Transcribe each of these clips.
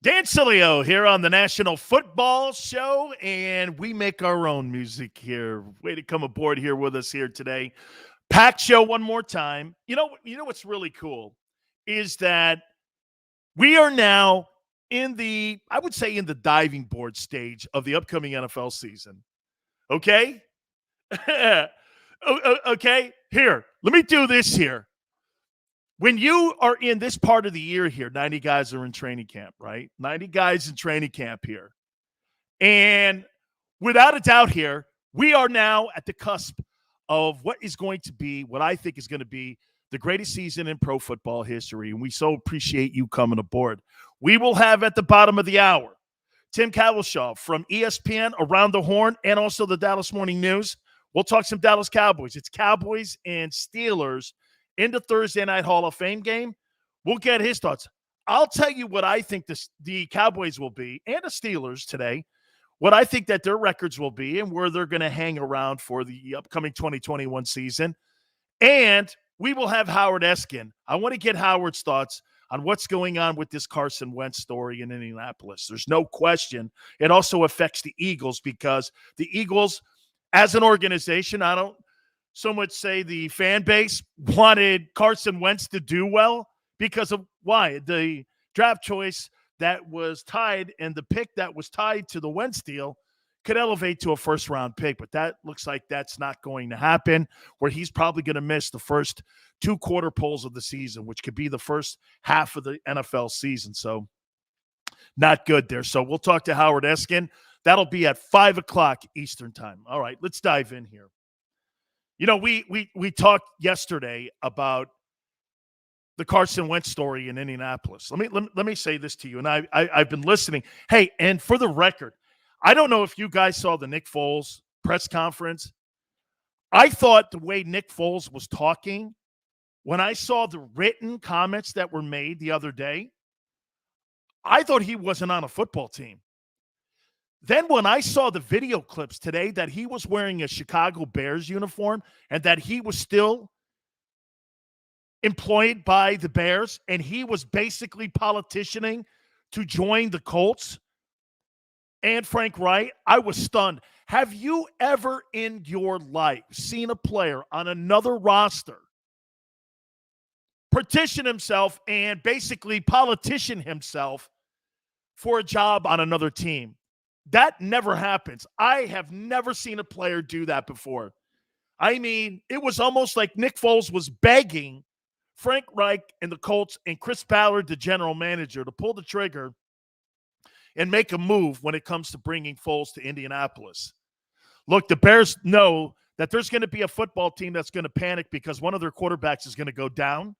Dan Sileo here on the National Football Show, and we make our own music here. Way to come aboard here with us here today. Packed show one more time. You know what's really cool is that we are now in the diving board stage of the upcoming NFL season. Okay? Okay? Here, let me do this here. When you are in this part of the year here, 90 guys are in training camp, right? 90 guys in training camp here. And without a doubt here, we are now at the cusp of what I think is going to be the greatest season in pro football history. And we so appreciate you coming aboard. We will have at the bottom of the hour, Tim Cowlishaw from ESPN, Around the Horn, and also the Dallas Morning News. We'll talk some Dallas Cowboys. It's Cowboys and Steelers in the Thursday Night Hall of Fame game. We'll get his thoughts. I'll tell you what I think the Cowboys will be, and the Steelers today, what I think that their records will be and where they're going to hang around for the upcoming 2021 season. And we will have Howard Eskin. I want to get Howard's thoughts on what's going on with this Carson Wentz story in Indianapolis. There's no question it also affects the Eagles because the Eagles, as an organization, I don't so much say the fan base wanted Carson Wentz to do well because of why? The draft choice that was tied and the pick that was tied to the Wentz deal could elevate to a first-round pick, but that looks like that's not going to happen, where he's probably going to miss the first two quarter poles of the season, which could be the first half of the NFL season. So not good there. So we'll talk to Howard Eskin. That'll be at 5 o'clock Eastern time. All right, let's dive in here. You know, we talked yesterday about the Carson Wentz story in Indianapolis. Let me say this to you, and I've been listening. Hey, and for the record, I don't know if you guys saw the Nick Foles press conference. I thought the way Nick Foles was talking, when I saw the written comments that were made the other day, I thought he wasn't on a football team. Then when I saw the video clips today that he was wearing a Chicago Bears uniform and that he was still employed by the Bears and he was basically politicianing to join the Colts and Frank Wright, I was stunned. Have you ever in your life seen a player on another roster petition himself and basically politician himself for a job on another team? That never happens. I have never seen a player do that before. I mean, it was almost like Nick Foles was begging Frank Reich and the Colts and Chris Ballard, the general manager, to pull the trigger and make a move when it comes to bringing Foles to Indianapolis. Look, the Bears know that there's going to be a football team that's going to panic because one of their quarterbacks is going to go down,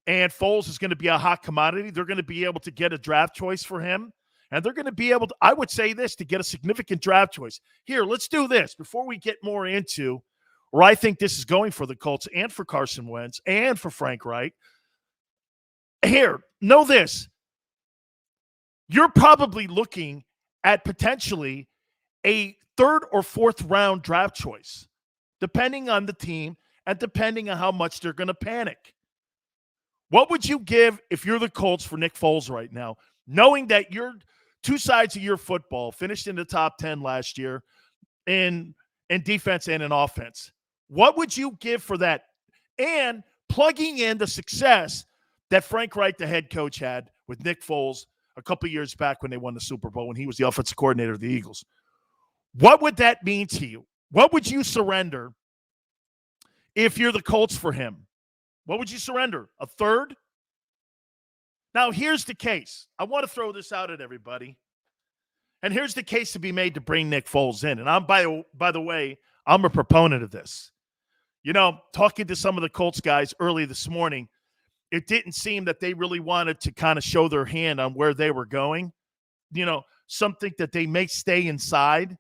and Foles is going to be a hot commodity. They're going to be able to get a draft choice for him. And they're going to be able to, I would say this, to get a significant draft choice. Here, let's do this before we get more into where I think this is going for the Colts and for Carson Wentz and for Frank Reich. Here, know this. You're probably looking at potentially a third or fourth round draft choice, depending on the team and depending on how much they're going to panic. What would you give if you're the Colts for Nick Foles right now, knowing that you're two sides of your football finished in the top 10 last year in defense and in offense? What would you give for that? And plugging in the success that Frank Reich, the head coach, had with Nick Foles a couple of years back when they won the Super Bowl, when he was the offensive coordinator of the Eagles. What would that mean to you? What would you surrender if you're the Colts for him? What would you surrender? A third? Now, here's the case. I want to throw this out at everybody. And here's the case to be made to bring Nick Foles in. And I'm, by the way, I'm a proponent of this. You know, talking to some of the Colts guys early this morning, it didn't seem that they really wanted to kind of show their hand on where they were going. You know, some think that they may stay inside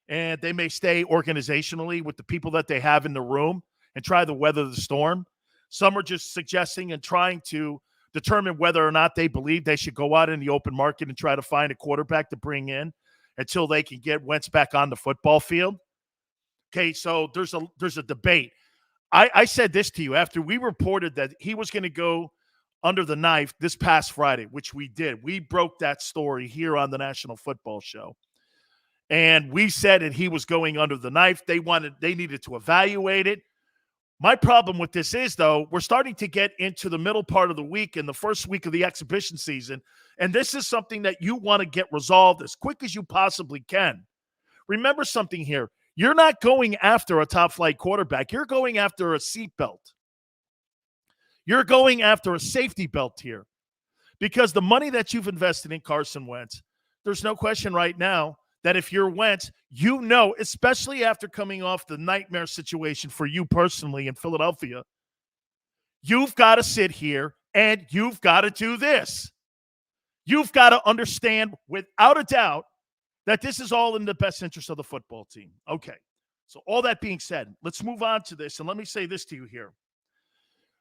and they may stay organizationally with the people that they have in the room and try to weather the storm. Some are just suggesting and trying to determine whether or not they believe they should go out in the open market and try to find a quarterback to bring in until they can get Wentz back on the football field. Okay, so there's a debate. I said this to you after we reported that he was going to go under the knife this past Friday, which we did. We broke that story here on the National Football Show. And we said that he was going under the knife. They needed to evaluate it. My problem with this is, though, we're starting to get into the middle part of the week and the first week of the exhibition season, and this is something that you want to get resolved as quick as you possibly can. Remember something here. You're not going after a top-flight quarterback. You're going after a seatbelt. You're going after a safety belt here because the money that you've invested in Carson Wentz, there's no question right now that if you're Wentz, you know, especially after coming off the nightmare situation for you personally in Philadelphia, you've got to sit here and you've got to do this. You've got to understand without a doubt that this is all in the best interest of the football team. Okay, so all that being said, let's move on to this, and let me say this to you here.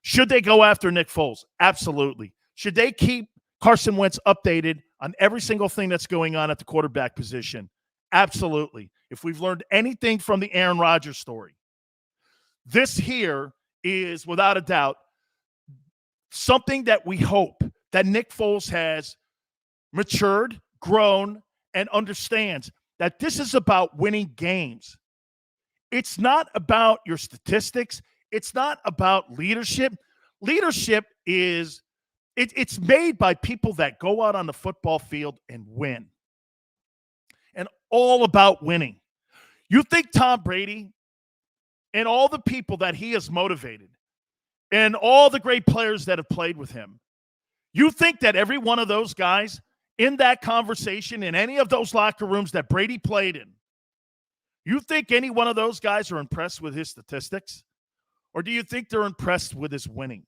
Should they go after Nick Foles? Absolutely. Should they keep Carson Wentz updated on every single thing that's going on at the quarterback position? Absolutely. If we've learned anything from the Aaron Rodgers story, this here is, without a doubt, something that we hope that Nick Foles has matured, grown, and understands that this is about winning games. It's not about your statistics. It's not about leadership. Leadership is it's made by people that go out on the football field and win. And all about winning. You think Tom Brady and all the people that he has motivated and all the great players that have played with him, you think that every one of those guys in that conversation, in any of those locker rooms that Brady played in, you think any one of those guys are impressed with his statistics? Or do you think they're impressed with his winning?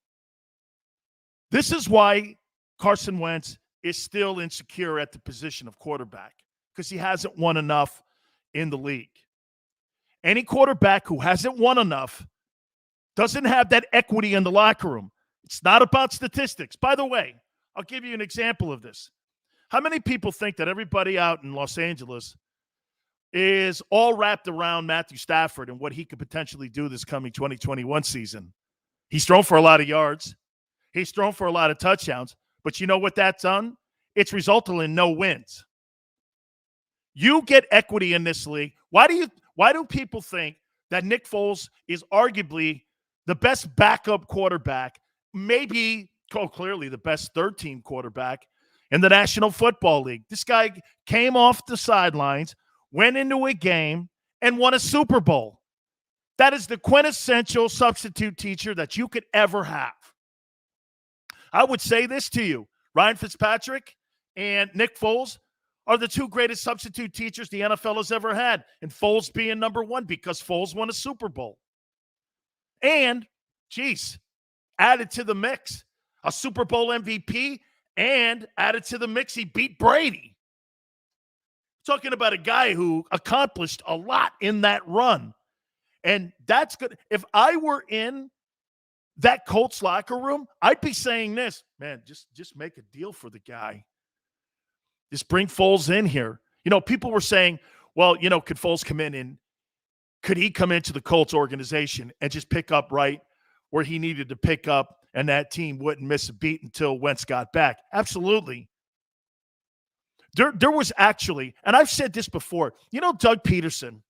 This is why Carson Wentz is still insecure at the position of quarterback, because he hasn't won enough in the league. Any quarterback who hasn't won enough doesn't have that equity in the locker room. It's not about statistics. By the way, I'll give you an example of this. How many people think that everybody out in Los Angeles is all wrapped around Matthew Stafford and what he could potentially do this coming 2021 season? He's thrown for a lot of yards. He's thrown for a lot of touchdowns. But you know what that's done? It's resulted in no wins. You get equity in this league. Why do people think that Nick Foles is arguably the best backup quarterback, maybe clearly the best third-team quarterback in the National Football League? This guy came off the sidelines, went into a game, and won a Super Bowl. That is the quintessential substitute teacher that you could ever have. I would say this to you. Ryan Fitzpatrick and Nick Foles are the two greatest substitute teachers the NFL has ever had, and Foles being number one because Foles won a Super Bowl. And, added to the mix, a Super Bowl MVP, and added to the mix, he beat Brady. Talking about a guy who accomplished a lot in that run. And that's good. If I were in that Colts locker room, I'd be saying this, man, just make a deal for the guy. Just bring Foles in here. You know, people were saying, well, you know, could Foles come in and could he come into the Colts organization and just pick up right where he needed to pick up and that team wouldn't miss a beat until Wentz got back? Absolutely. There was actually, and I've said this before, you know, Doug Peterson,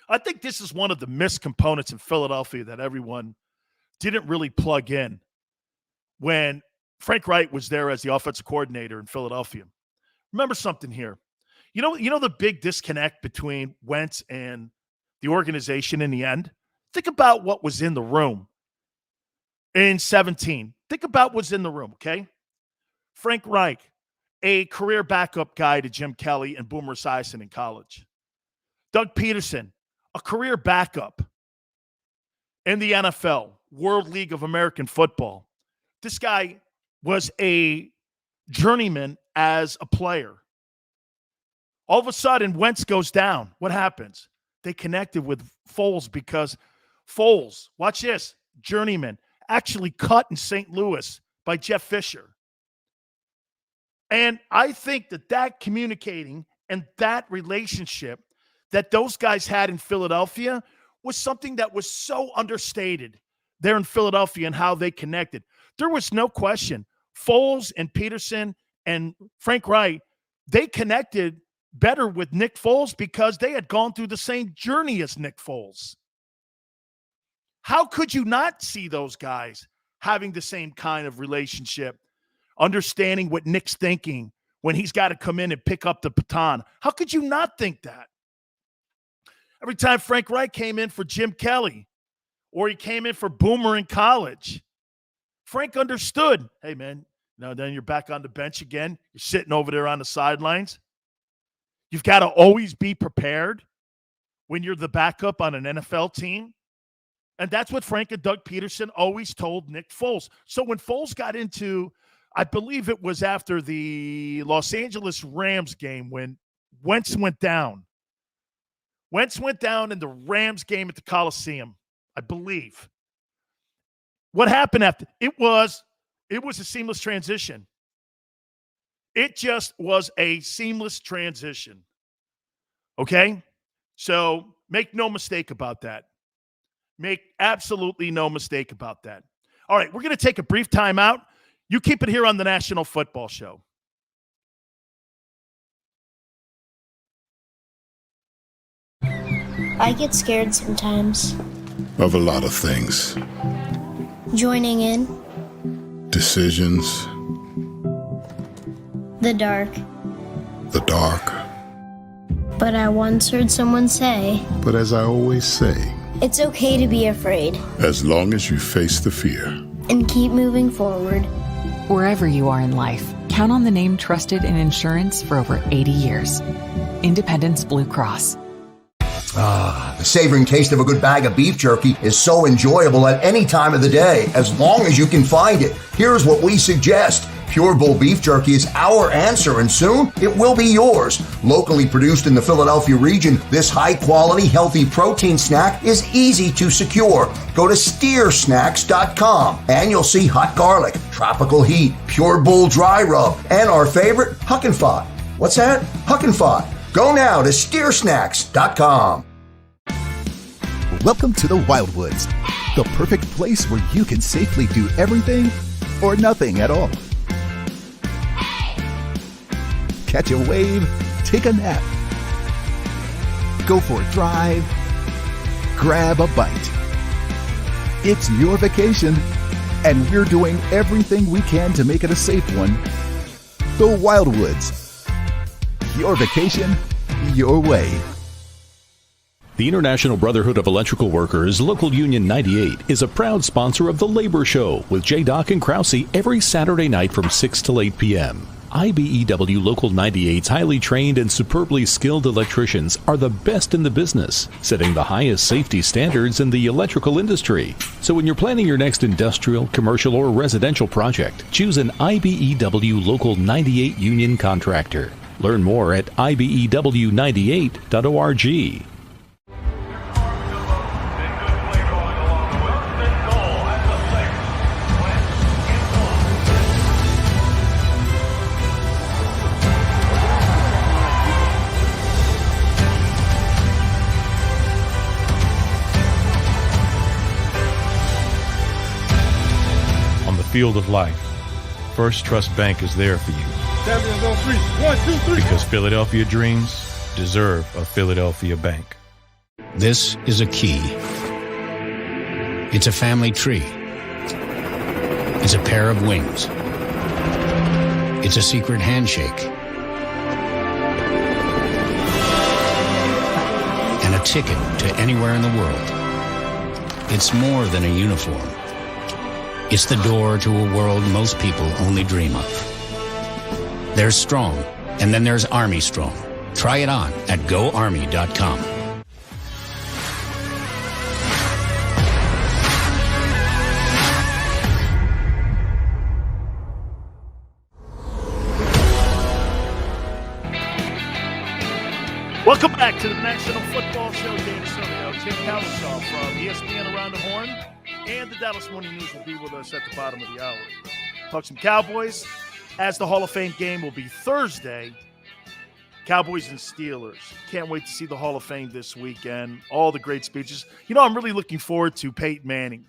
I think this is one of the missed components in Philadelphia that everyone didn't really plug in when Frank Wright was there as the offensive coordinator in Philadelphia. Remember something here. You know the big disconnect between Wentz and the organization in the end? Think about what was in the room in 2017. Think about what's in the room, okay? Frank Reich, a career backup guy to Jim Kelly and Boomer Esiason in college. Doug Peterson, a career backup in the NFL, World League of American Football. This guy was a journeyman as a player. All of a sudden, Wentz goes down. What happens? They connected with Foles because Foles, watch this, journeyman, actually cut in St. Louis by Jeff Fisher. And I think that communicating and that relationship that those guys had in Philadelphia was something that was so understated there in Philadelphia and how they connected. There was no question. Foles and Peterson and Frank Reich, they connected better with Nick Foles because they had gone through the same journey as Nick Foles. How could you not see those guys having the same kind of relationship, understanding what Nick's thinking when he's got to come in and pick up the baton? How could you not think that? Every time Frank Reich came in for Jim Kelly or he came in for Boomer in college, Frank understood, hey, man, then you're back on the bench again. You're sitting over there on the sidelines. You've got to always be prepared when you're the backup on an NFL team. And that's what Frank and Doug Peterson always told Nick Foles. So when Foles got into, I believe it was after the Los Angeles Rams game when Wentz went down. Wentz went down in the Rams game at the Coliseum, I believe. What happened after? It was a seamless transition. It just was a seamless transition. Okay? So make no mistake about that. Make absolutely no mistake about that. All right, we're going to take a brief timeout. You keep it here on the National Football Show. I get scared sometimes. Of a lot of things. Joining in. Decisions. The dark. The dark. But I once heard someone say, But as I always say, it's okay to be afraid. as long as you face the fear. And keep moving forward. Wherever you are in life, count on the name trusted in insurance for over 80 years. Independence Blue Cross. The savoring taste of a good bag of beef jerky is so enjoyable at any time of the day, as long as you can find it. Here's what we suggest. Pure Bull Beef Jerky is our answer, and soon it will be yours. Locally produced in the Philadelphia region, this high-quality, healthy protein snack is easy to secure. Go to steersnacks.com, and you'll see hot garlic, tropical heat, Pure Bull dry rub, and our favorite, Huck and Fod. What's that? Huck and Fod. Go now to steersnacks.com. Welcome to the Wildwoods, the perfect place where you can safely do everything or nothing at all. Catch a wave, take a nap, go for a drive, grab a bite. It's your vacation, and we're doing everything we can to make it a safe one. The Wildwoods. Your vacation, your way. The International Brotherhood of Electrical Workers, Local Union 98, is a proud sponsor of The Labor Show with J. Doc and Krause every Saturday night from 6 till 8 p.m. IBEW Local 98's highly trained and superbly skilled electricians are the best in the business, setting the highest safety standards in the electrical industry. So when you're planning your next industrial, commercial, or residential project, choose an IBEW Local 98 union contractor. Learn more at ibew98.org. On the field of life, First Trust Bank is there for you. Champions on three. 1, 2, 3. Because Philadelphia dreams deserve a Philadelphia bank. This is a key. It's a family tree. It's a pair of wings. It's a secret handshake. And a ticket to anywhere in the world. It's more than a uniform. It's the door to a world most people only dream of. There's Strong, and then there's Army Strong. Try it on at GoArmy.com. Welcome back to the National Football Show. Dan Sileo, Tim Cowlishaw from ESPN Around the Horn, and the Dallas Morning News will be with us at the bottom of the hour. Talk some Cowboys, as the Hall of Fame game will be Thursday. Cowboys and Steelers. Can't wait to see the Hall of Fame this weekend. All the great speeches. You know, I'm really looking forward to Peyton Manning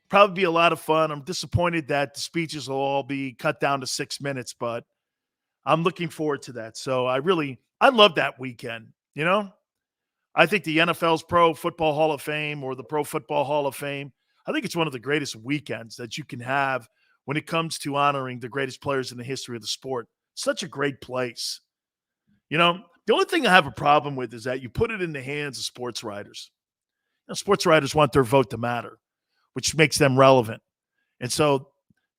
Probably be a lot of fun. I'm disappointed that the speeches will all be cut down to 6 minutes, but I'm looking forward to that. So I love that weekend, you know? I think the NFL's Pro Football Hall of Fame or the Pro Football Hall of Fame, I think it's one of the greatest weekends that you can have when it comes to honoring the greatest players in the history of the sport. Such a great place. You know, the only thing I have a problem with is that you put it in the hands of sports writers. You know, sports writers want their vote to matter, which makes them relevant. And so,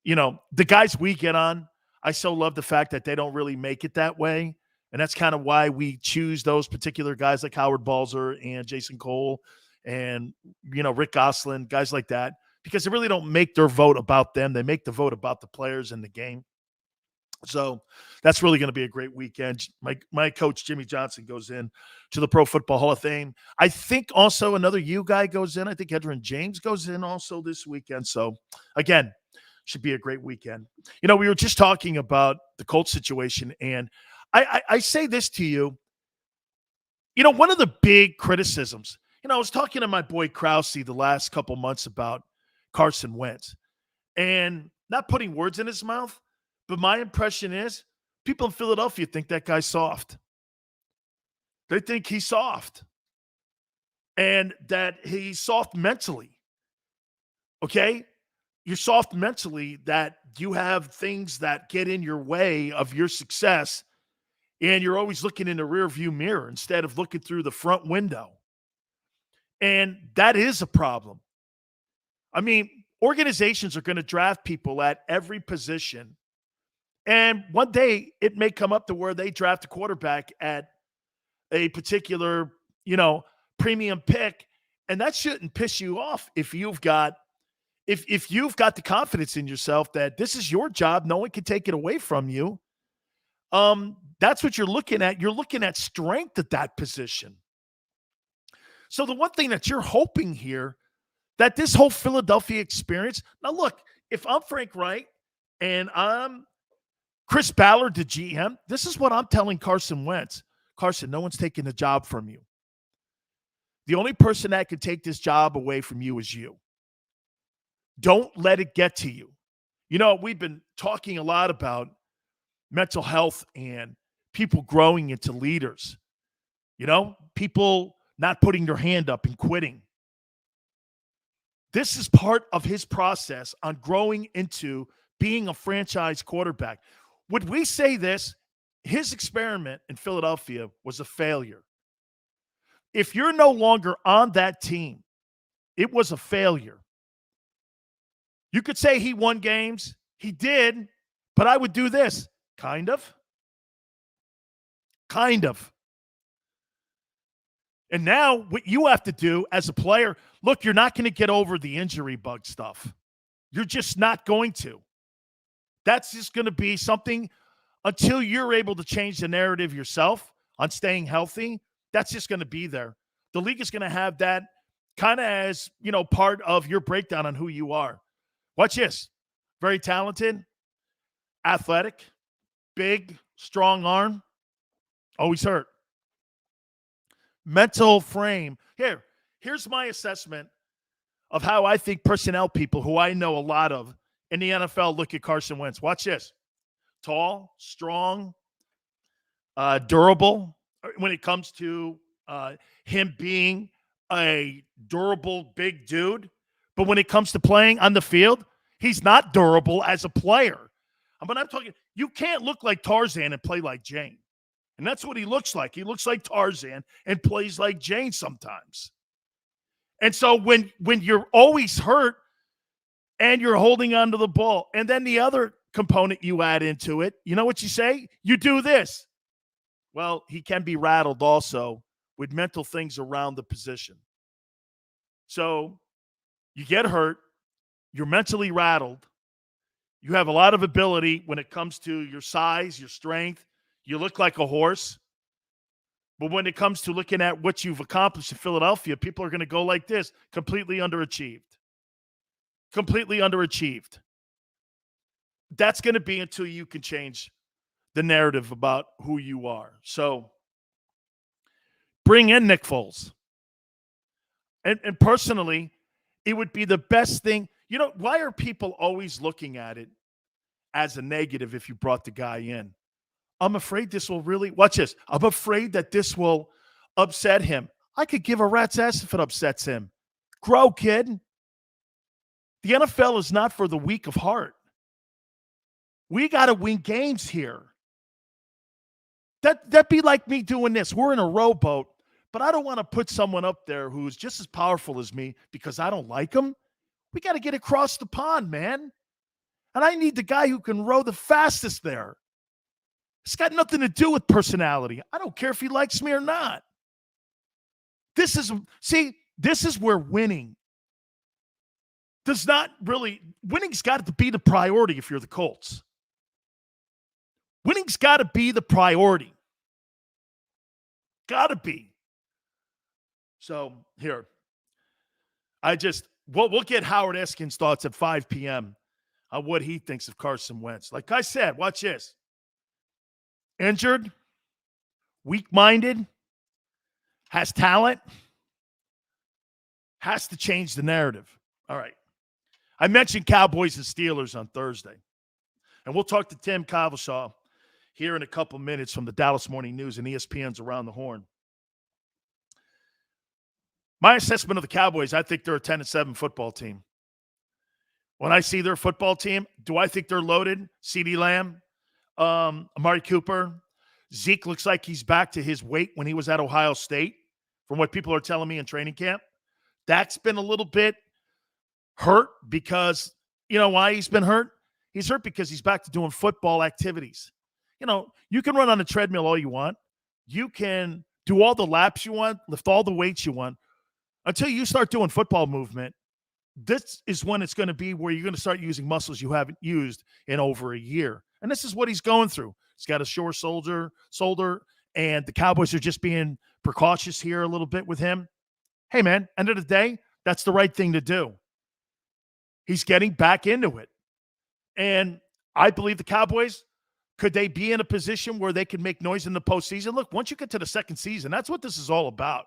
you know, the guys we get on, I so love the fact that they don't really make it that way. And that's kind of why we choose those particular guys like Howard Balzer and Jason Cole and, you know, Rick Gosselin, guys like that, because they really don't make their vote about them. They make the vote about the players in the game. So that's really going to be a great weekend. My coach, Jimmy Johnson, goes in to the Pro Football Hall of Fame. I think also another U guy goes in. I think Edgerrin James goes in also this weekend. So, again, should be a great weekend. You know, we were just talking about the Colts situation, and I say this to you. You know, one of the big criticisms, you know, I was talking to my boy Krause the last couple months about Carson Wentz, and not putting words in his mouth, but my impression is people in Philadelphia think that guy's soft. They think he's soft and that he's soft mentally. Okay? You're soft mentally, that you have things that get in your way of your success, and you're always looking in the rearview mirror instead of looking through the front window. And that is a problem. I mean, organizations are going to draft people at every position. And one day it may come up to where they draft a quarterback at a particular, you know, premium pick. And that shouldn't piss you off if you've got the confidence in yourself that this is your job, no one can take it away from you. That's what you're looking at. You're looking at strength at that position. So the one thing that you're hoping here, that this whole Philadelphia experience, now look, if I'm Frank Wright and I'm Chris Ballard, the GM, this is what I'm telling Carson Wentz. Carson, no one's taking the job from you. The only person that could take this job away from you is you. Don't let it get to you. You know, we've been talking a lot about mental health and people growing into leaders. You know, people not putting their hand up and quitting. This is part of his process on growing into being a franchise quarterback. Would we say this? His experiment in Philadelphia was a failure. If you're no longer on that team, it was a failure. You could say he won games. He did, but I would do this. Kind of. Kind of. And now what you have to do as a player, look, you're not going to get over the injury bug stuff. You're just not going to. That's just going to be something until you're able to change the narrative yourself on staying healthy. That's just going to be there. The league is going to have that kind of as, you know, part of your breakdown on who you are. Watch this. Very talented, athletic, big, strong arm, always hurt. Mental frame. Here's my assessment of how I think personnel people who I know a lot of in the NFL look at Carson Wentz. Watch this. Tall, strong, durable. When it comes to him being a durable, big dude. But when it comes to playing on the field, he's not durable as a player. But I'm talking, you can't look like Tarzan and play like Jane. And that's what he looks like. He looks like Tarzan and plays like Jane sometimes. And so when you're always hurt and you're holding onto the ball, and then the other component you add into it, you know what you say? You do this. Well, he can be rattled also with mental things around the position. So you get hurt. You're mentally rattled. You have a lot of ability when it comes to your size, your strength. You look like a horse. But when it comes to looking at what you've accomplished in Philadelphia, people are going to go like this, completely underachieved. Completely underachieved. That's going to be until you can change the narrative about who you are. So bring in Nick Foles. And personally, it would be the best thing. You know, why are people always looking at it as a negative if you brought the guy in? I'm afraid this will really, watch this. I'm afraid that this will upset him. I could give a rat's ass if it upsets him. Grow, kid. The NFL is not for the weak of heart. We got to win games here. That'd be like me doing this. We're in a rowboat, but I don't want to put someone up there who's just as powerful as me because I don't like him. We got to get across the pond, man. And I need the guy who can row the fastest there. It's got nothing to do with personality. I don't care if he likes me or not. This is where winning does not really, winning's got to be the priority if you're the Colts. Winning's got to be the priority. Got to be. So here, we'll get Howard Eskin's thoughts at 5 p.m. on what he thinks of Carson Wentz. Like I said, watch this. Injured, weak-minded, has talent, has to change the narrative. All right. I mentioned Cowboys and Steelers on Thursday. And we'll talk to Tim Cowlishaw here in a couple minutes from the Dallas Morning News and ESPN's Around the Horn. My assessment of the Cowboys, I think they're a 10-7 football team. When I see their football team, do I think they're loaded? CeeDee Lamb, Amari Cooper. Zeke looks like he's back to his weight when he was at Ohio State, from what people are telling me in training camp. Dak's been a little bit hurt because, you know why he's been hurt? He's hurt because he's back to doing football activities. You know, you can run on a treadmill all you want. You can do all the laps you want, lift all the weights you want. Until you start doing football movement, this is when it's going to be where you're going to start using muscles you haven't used in over a year. And this is what he's going through. He's got a sore shoulder, and the Cowboys are just being precautious here a little bit with him. Hey, man, end of the day, that's the right thing to do. He's getting back into it. And I believe the Cowboys, could they be in a position where they can make noise in the postseason? Look, once you get to the second season, that's what this is all about.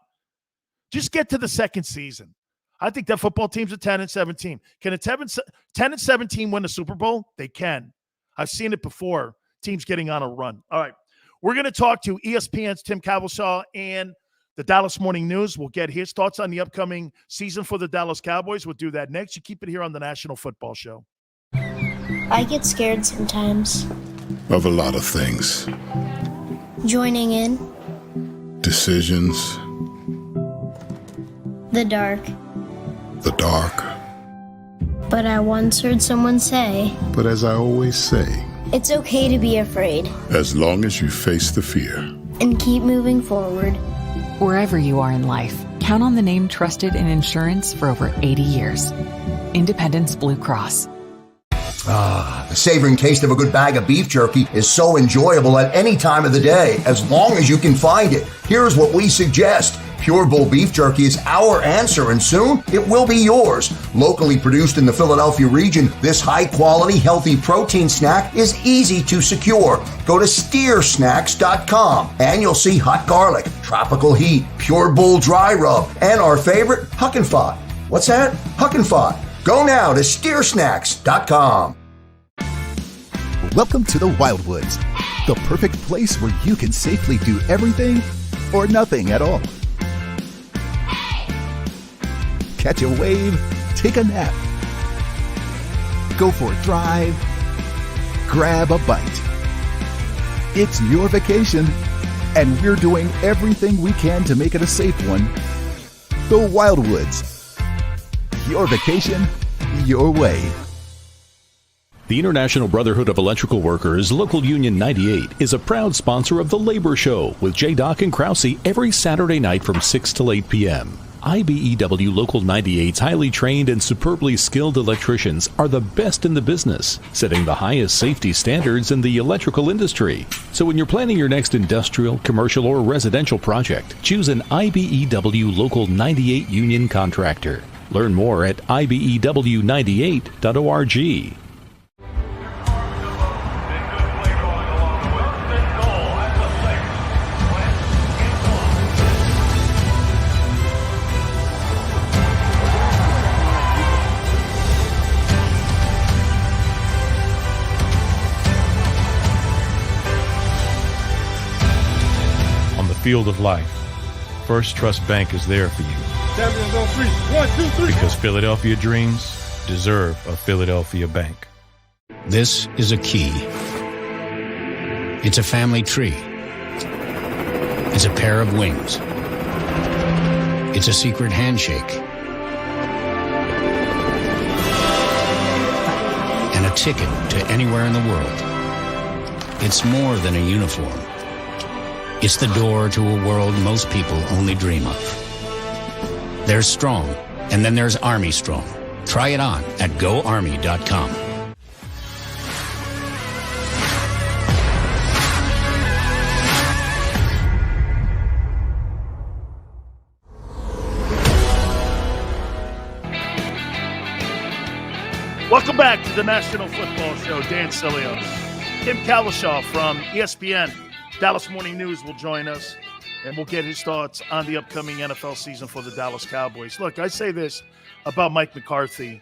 Just get to the second season. I think that football team's a 10-7 team. Can a 10-7 team win the Super Bowl? They can. I've seen it before, teams getting on a run. All right, we're going to talk to ESPN's Tim Cowlishaw and the Dallas Morning News. We'll get his thoughts on the upcoming season for the Dallas Cowboys. We'll do that next. You keep it here on the National Football Show. I get scared sometimes. Of a lot of things. Joining in. Decisions. The dark. The dark. But I once heard someone say, But as I always say, it's okay to be afraid. As long as you face the fear. And keep moving forward. Wherever you are in life, count on the name trusted in insurance for over 80 years. Independence Blue Cross. The savoring taste of a good bag of beef jerky is so enjoyable at any time of the day, as long as you can find it. Here's what we suggest. Pure Bull Beef Jerky is our answer, and soon it will be yours. Locally produced in the Philadelphia region, this high-quality, healthy protein snack is easy to secure. Go to steersnacks.com, and you'll see hot garlic, tropical heat, Pure Bull dry rub, and our favorite, Huck and Fod. What's that? Huck and Fod. Go now to steersnacks.com. Welcome to the Wildwoods, the perfect place where you can safely do everything or nothing at all. Catch a wave, take a nap, go for a drive, grab a bite. It's your vacation, and we're doing everything we can to make it a safe one. The Wildwoods. Your vacation, your way. The International Brotherhood of Electrical Workers, Local Union 98, is a proud sponsor of The Labor Show with J. and Krause every Saturday night from 6 to 8 p.m. IBEW Local 98's highly trained and superbly skilled electricians are the best in the business, setting the highest safety standards in the electrical industry. So when you're planning your next industrial, commercial, or residential project, choose an IBEW Local 98 union contractor. Learn more at IBEW98.org. field of life, First Trust Bank is there for you. Champions on three. 1, 2, 3. Because Philadelphia dreams deserve a Philadelphia bank. This is a key. It's a family tree. It's a pair of wings. It's a secret handshake. And a ticket to anywhere in the world. It's more than a uniform. It's the door to a world most people only dream of. There's Strong, and then there's Army Strong. Try it on at GoArmy.com. Welcome back to the National Football Show. Dan Sileo. Tim Cowlishaw from ESPN, Dallas Morning News will join us, and we'll get his thoughts on the upcoming NFL season for the Dallas Cowboys. Look, I say this about Mike McCarthy.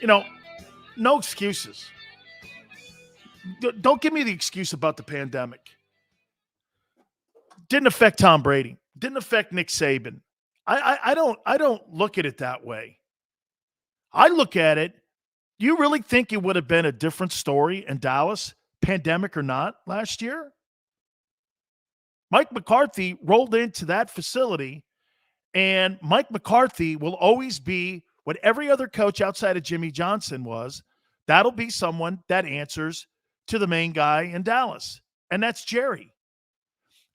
No excuses. Don't give me the excuse about the pandemic. Didn't affect Tom Brady. Didn't affect Nick Saban. I don't look at it that way. I look at it, do you really think it would have been a different story in Dallas, pandemic or not, last year? Mike McCarthy rolled into that facility, and Mike McCarthy will always be what every other coach outside of Jimmy Johnson was. That'll be someone that answers to the main guy in Dallas, and that's Jerry.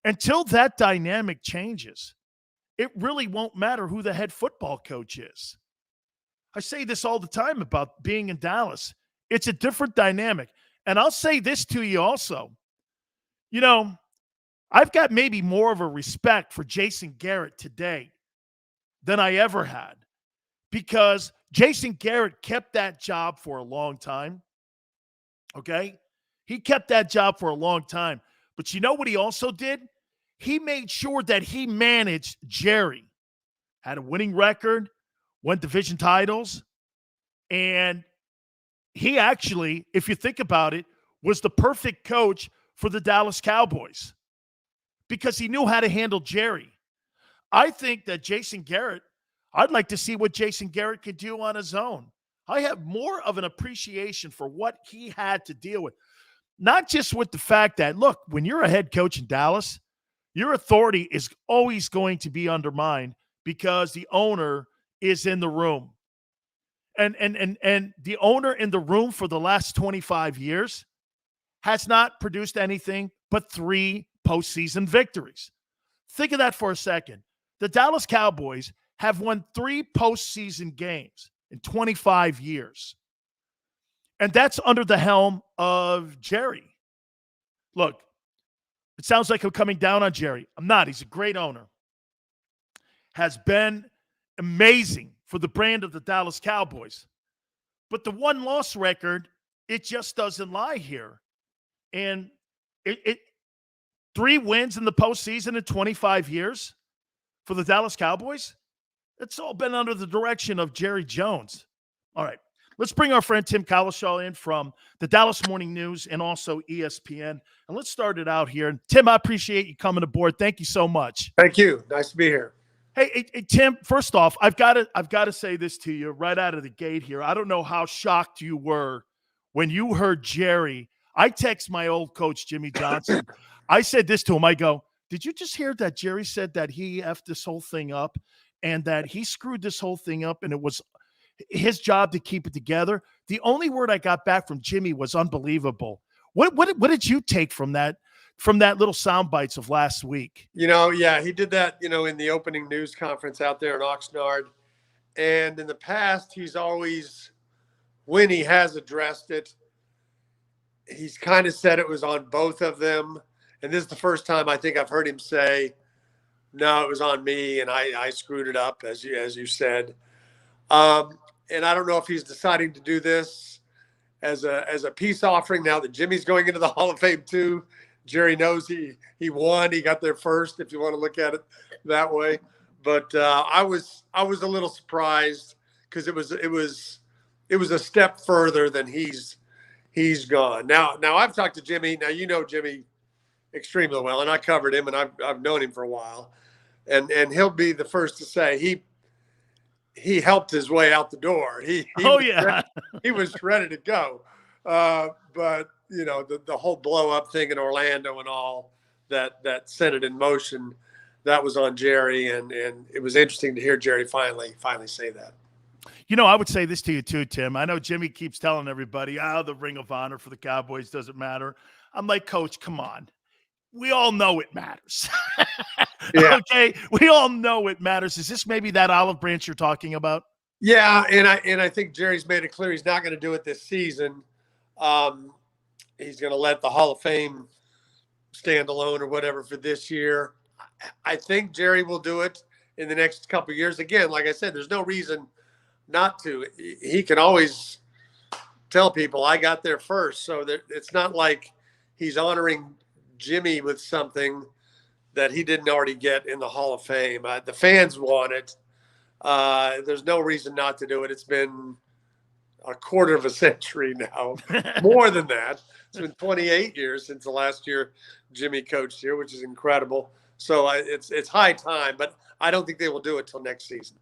Until that dynamic changes, it really won't matter who the head football coach is. I say this all the time about being in Dallas. It's a different dynamic. And I'll say this to you also. I've got maybe more of a respect for Jason Garrett today than I ever had, because Jason Garrett kept that job for a long time. Okay? He kept that job for a long time. But you know what he also did? He made sure that he managed Jerry. Had a winning record, won division titles, and he actually, if you think about it, was the perfect coach for the Dallas Cowboys because he knew how to handle Jerry. I think that Jason Garrett, I'd like to see what Jason Garrett could do on his own. I have more of an appreciation for what he had to deal with. Not just with the fact that, look, when you're a head coach in Dallas, your authority is always going to be undermined because the owner is in the room. And the owner in the room for the last 25 years has not produced anything but 3 postseason victories. Think of that for a second. The Dallas Cowboys have won 3 postseason games in 25 years. And that's under the helm of Jerry. Look, it sounds like I'm coming down on Jerry. I'm not. He's a great owner. Has been amazing for the brand of the Dallas Cowboys. But the 1-loss record, it just doesn't lie here. And it 3 wins in the postseason in 25 years for the Dallas Cowboys. It's all been under the direction of Jerry Jones. All right, let's bring our friend Tim Cowlishaw in from the Dallas Morning News and also ESPN. And let's start it out here. And Tim, I appreciate you coming aboard. Thank you so much. Thank you. Nice to be here. Hey, Tim, first off, I've got to say this to you right out of the gate here. I don't know how shocked you were when you heard Jerry. I text my old coach, Jimmy Johnson. I said this to him. I go, did you just hear that Jerry said that he effed this whole thing up and that he screwed this whole thing up and it was his job to keep it together? The only word I got back from Jimmy was unbelievable. What did you take from that little sound bites of last week? Yeah, he did that, in the opening news conference out there in Oxnard. And in the past, he's always, when he has addressed it, he's kind of said it was on both of them. And this is the first time I think I've heard him say, no, it was on me and I screwed it up, as you said. And I don't know if he's deciding to do this as a peace offering now that Jimmy's going into the Hall of Fame too. Jerry knows he won. He got there first, if you want to look at it that way. But I was a little surprised because it was a step further than he's gone. Now I've talked to Jimmy. Now Jimmy extremely well, and I covered him, and I've known him for a while, and he'll be the first to say he helped his way out the door. He was ready to go, but the whole blow up thing in Orlando and all that set it in motion. That was on Jerry, and it was interesting to hear Jerry finally say that. I would say this to you too, Tim. I know Jimmy keeps telling everybody, the Ring of Honor for the Cowboys doesn't matter. I'm like, Coach, come on. We all know it matters. Yeah. Okay? We all know it matters. Is this maybe that olive branch you're talking about? Yeah, and I think Jerry's made it clear he's not going to do it this season. He's going to let the Hall of Fame stand alone or whatever for this year. I think Jerry will do it in the next couple of years. Again, like I said, there's no reason not to. He can always tell people, I got there first. So it's not like he's honoring Jimmy with something that he didn't already get in the Hall of Fame. The fans want it. There's no reason not to do it. It's been a quarter of a century now, more than that. It's been 28 years since the last year Jimmy coached here, which is incredible. So it's high time, but I don't think they will do it till next season.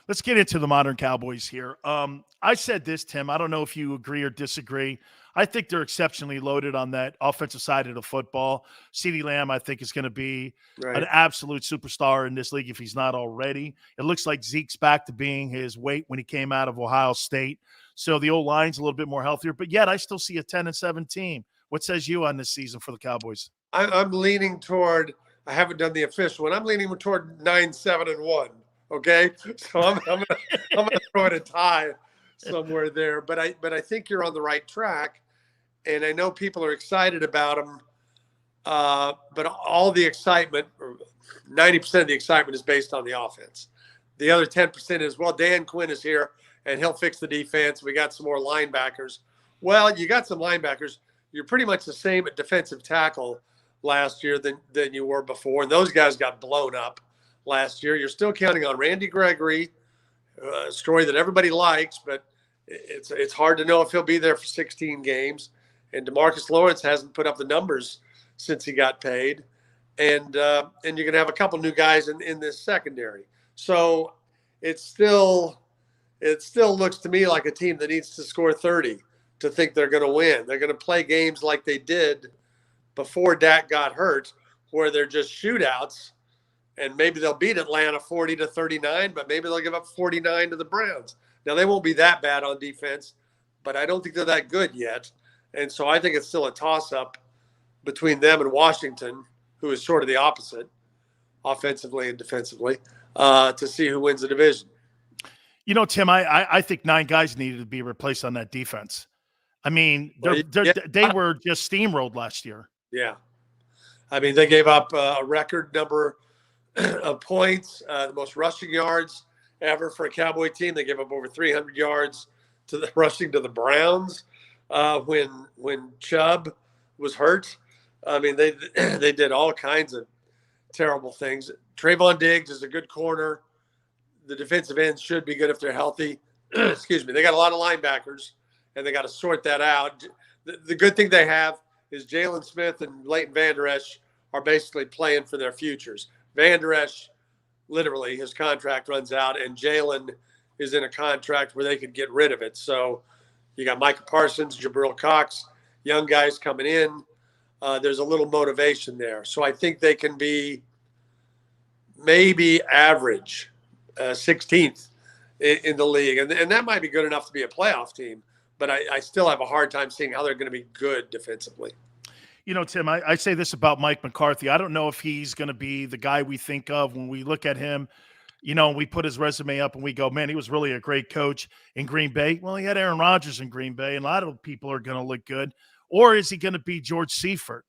Let's get into the modern Cowboys here. I said this, Tim. I don't know if you agree or disagree. I think they're exceptionally loaded on that offensive side of the football. CeeDee Lamb, I think, is going to be an absolute superstar in this league if he's not already. It looks like Zeke's back to being his weight when he came out of Ohio State. So the old line's a little bit more healthier. But yet I still see a 10-7 team. What says you on this season for the Cowboys? I'm leaning toward – I haven't done the official one. I'm leaning toward 9-7-1. Okay, so I'm gonna throw in a tie somewhere there. But I think you're on the right track, and I know people are excited about them. But all the excitement, or 90% of the excitement, is based on the offense. The other 10% is, well, Dan Quinn is here and he'll fix the defense. We got some more linebackers. Well, you got some linebackers. You're pretty much the same at defensive tackle last year than you were before. And those guys got blown up last year. You're still counting on Randy Gregory, a story that everybody likes, but it's hard to know if he'll be there for 16 games. And DeMarcus Lawrence hasn't put up the numbers since he got paid. And you're going to have a couple new guys in this secondary. So it still looks to me like a team that needs to score 30 to think they're going to win. They're going to play games like they did before Dak got hurt, where they're just shootouts, and maybe they'll beat Atlanta 40-39, but maybe they'll give up 49 to the Browns. Now, they won't be that bad on defense, but I don't think they're that good yet. And so I think it's still a toss-up between them and Washington, who is sort of the opposite, offensively and defensively, to see who wins the division. Tim, I think 9 guys needed to be replaced on that defense. I mean, they were just steamrolled last year. Yeah. I mean, they gave up a record number of points, the most rushing yards ever for a Cowboy team. They gave up over 300 yards rushing to the Browns when Chubb was hurt. I mean, they did all kinds of terrible things. Trayvon Diggs is a good corner. The defensive ends should be good if they're healthy. Excuse me. They got a lot of linebackers, and they got to sort that out. The good thing they have is Jalen Smith and Leighton Vander Esch are basically playing for their futures. Vander Esch, literally, his contract runs out, and Jalen is in a contract where they could get rid of it. So you got Micah Parsons, Jabril Cox, young guys coming in. There's a little motivation there. So I think they can be maybe average, 16th in the league. And that might be good enough to be a playoff team, but I still have a hard time seeing how they're going to be good defensively. Tim, I say this about Mike McCarthy. I don't know if he's going to be the guy we think of when we look at him, we put his resume up and we go, man, he was really a great coach in Green Bay. Well, he had Aaron Rodgers in Green Bay, and a lot of people are going to look good. Or is he going to be George Seifert?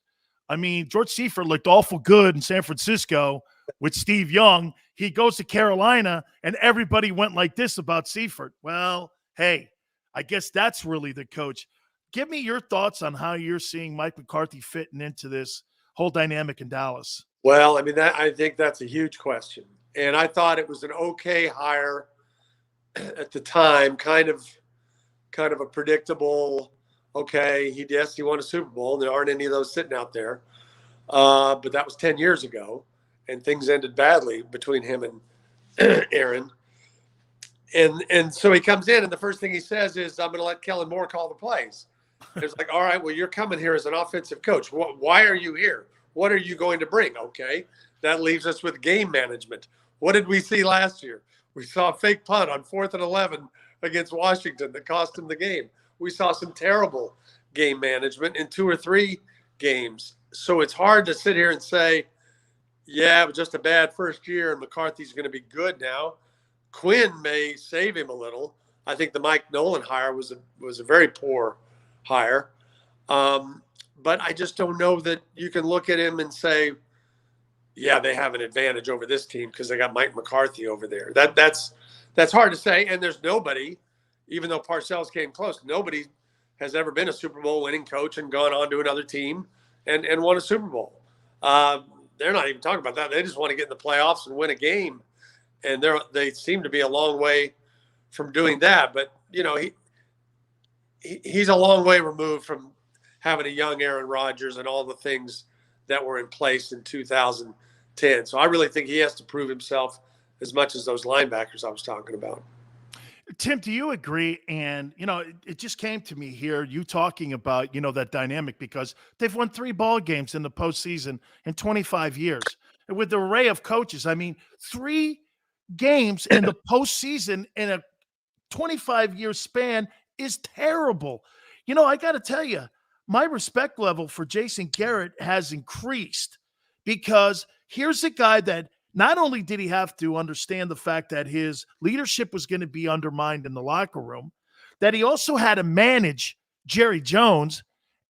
I mean, George Seifert looked awful good in San Francisco with Steve Young. He goes to Carolina, and everybody went like this about Seifert. Well, hey, I guess that's really the coach. Give me your thoughts on how you're seeing Mike McCarthy fitting into this whole dynamic in Dallas. Well, I mean, I think that's a huge question. And I thought it was an okay hire at the time, kind of a predictable, okay, he won a Super Bowl. There aren't any of those sitting out there. But that was 10 years ago, and things ended badly between him and Aaron. And so he comes in, and the first thing he says is, I'm going to let Kellen Moore call the plays. It's like, all right, well, you're coming here as an offensive coach. Why are you here? What are you going to bring? Okay, that leaves us with game management. What did we see last year? We saw a fake punt on 4th and 11 against Washington that cost him the game. We saw some terrible game management in 2 or 3 games. So it's hard to sit here and say, yeah, it was just a bad first year and McCarthy's going to be good now. Quinn may save him a little. I think the Mike Nolan hire was a very poor hire. But I just don't know that you can look at him and say, yeah, they have an advantage over this team because they got Mike McCarthy over there. That's hard to say. And there's nobody, even though Parcells came close, nobody has ever been a Super Bowl winning coach and gone on to another team and won a Super Bowl. They're not even talking about that. They just want to get in the playoffs and win a game. And they seem to be a long way from doing that. But, you know, he's a long way removed from having a young Aaron Rodgers and all the things that were in place in 2010. So I really think he has to prove himself as much as those linebackers I was talking about. Tim, do you agree? And, you know, it just came to me here, you talking about, you know, that dynamic, because they've won 3 ball games in the postseason in 25 years. And with the array of coaches, I mean, 3 games in the postseason in a 25-year span is terrible. You know, I got to tell you, my respect level for Jason Garrett has increased, because here's a guy that not only did he have to understand the fact that his leadership was going to be undermined in the locker room, that he also had to manage Jerry Jones,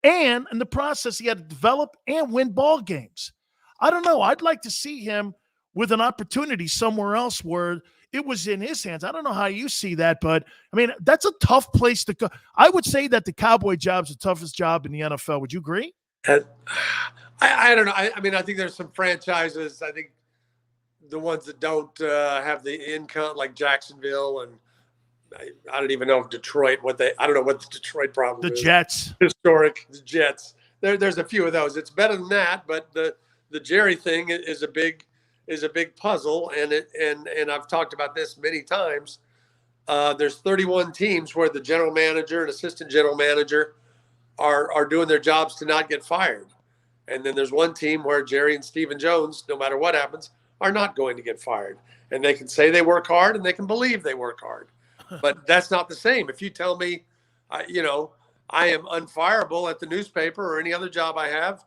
and in the process, he had to develop and win ball games. I don't know. I'd like to see him with an opportunity somewhere else where it was in his hands. I don't know how you see that, but I mean, that's a tough place to go. I would say that the Cowboy job's the toughest job in the NFL. Would you agree? I don't know. I mean, I think there's some franchises. I think the ones that don't have the income, like Jacksonville, and I don't even know if Detroit, I don't know what the Detroit problem is. The Jets. Historic Jets. There's a few of those. It's better than that, but the Jerry thing is a big puzzle, and I've talked about this many times. There's 31 teams where the general manager and assistant general manager are doing their jobs to not get fired. And then there's one team where Jerry and Stephen Jones, no matter what happens, are not going to get fired. And they can say they work hard and they can believe they work hard. But that's not the same. If you tell me, you know, I am unfireable at the newspaper or any other job I have,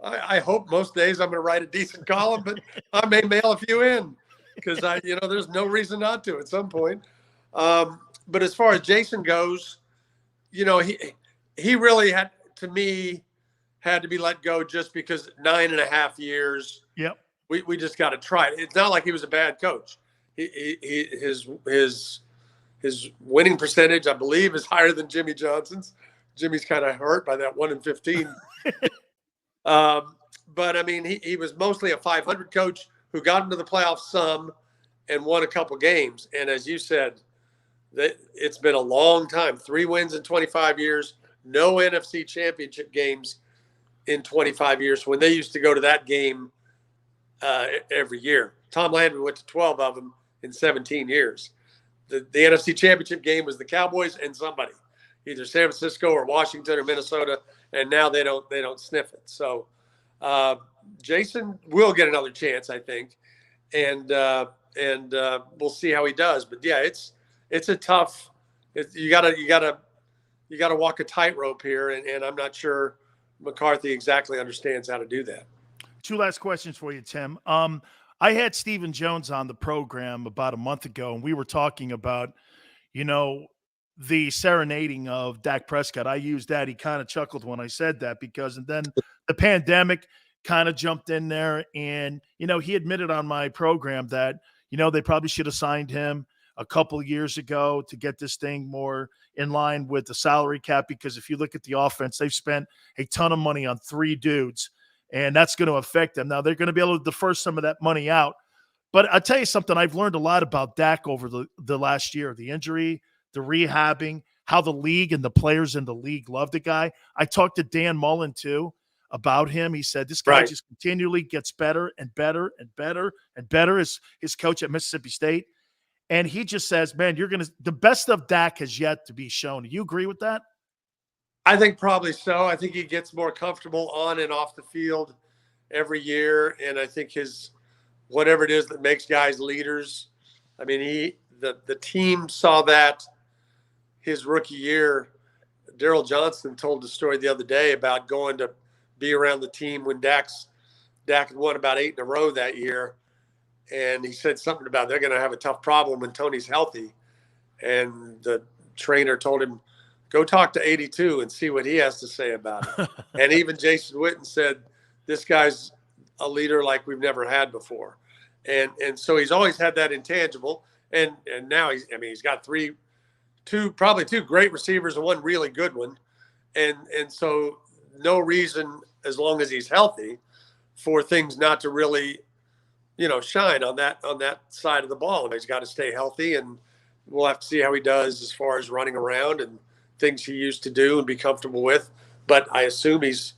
I hope most days I'm going to write a decent column, but I may mail a few in because there's no reason not to at some point. But as far as Jason goes, you know, he really had to be let go just because 9.5 years. Yep. We just got to try it. It's not like he was a bad coach. His winning percentage, I believe, is higher than Jimmy Johnson's. Jimmy's kind of hurt by that 1-15. But I mean, he was mostly a 500 coach who got into the playoffs some and won a couple games. And as you said, it's been a long time. 3 wins in 25 years, no NFC championship games in 25 years, when they used to go to that game every year. Tom Landry went to 12 of them in 17 years. The NFC championship game was the Cowboys and somebody, either San Francisco or Washington or Minnesota, and now they don't sniff it. So Jason will get another chance, I think, and we'll see how he does. But yeah, it's a tough. You gotta walk a tightrope here, and I'm not sure McCarthy exactly understands how to do that. 2 last questions for you, Tim. I had Stephen Jones on the program about a month ago, and we were talking about, you know, the serenading of Dak Prescott. I used that. He kind of chuckled when I said that, because and then the pandemic kind of jumped in there, and, you know, he admitted on my program that, you know, they probably should have signed him a couple of years ago to get this thing more in line with the salary cap, because if you look at the offense, they've spent a ton of money on 3 dudes, and that's going to affect them. Now, they're going to be able to defer some of that money out. But I'll tell you something, I've learned a lot about Dak over the last year, the injury, the rehabbing, how the league and the players in the league love the guy. I talked to Dan Mullen, too, about him. He said this guy just continually gets better and better and better and better as his coach at Mississippi State. And he just says, man, the best of Dak has yet to be shown. Do you agree with that? I think probably so. I think he gets more comfortable on and off the field every year. And I think whatever it is that makes guys leaders. I mean, the team saw that his rookie year. Daryl Johnston told the story the other day about going to be around the team when Dak had won about 8 in a row that year. And he said something about they're going to have a tough problem when Tony's healthy. And the trainer told him, go talk to 82 and see what he has to say about it. And even Jason Witten said, this guy's a leader like we've never had before. And so he's always had that intangible. And now he's got probably two great receivers and one really good one. And so no reason, as long as he's healthy, for things not to really, shine on that side of the ball. He's got to stay healthy, and we'll have to see how he does as far as running around and things he used to do and be comfortable with. But I assume he's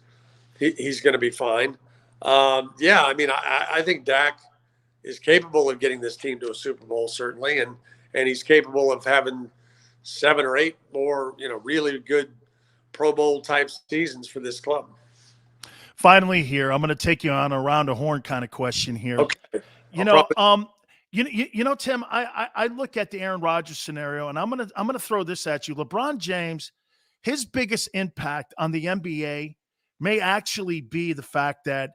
going to be fine. I think Dak is capable of getting this team to a Super Bowl, certainly, and he's capable of having 7 or 8 more, really good Pro Bowl type seasons for this club. Finally, here I'm going to take you on a round of horn kind of question here. Okay. Tim, I look at the Aaron Rodgers scenario, and I'm going to throw this at you. LeBron James, his biggest impact on the NBA may actually be the fact that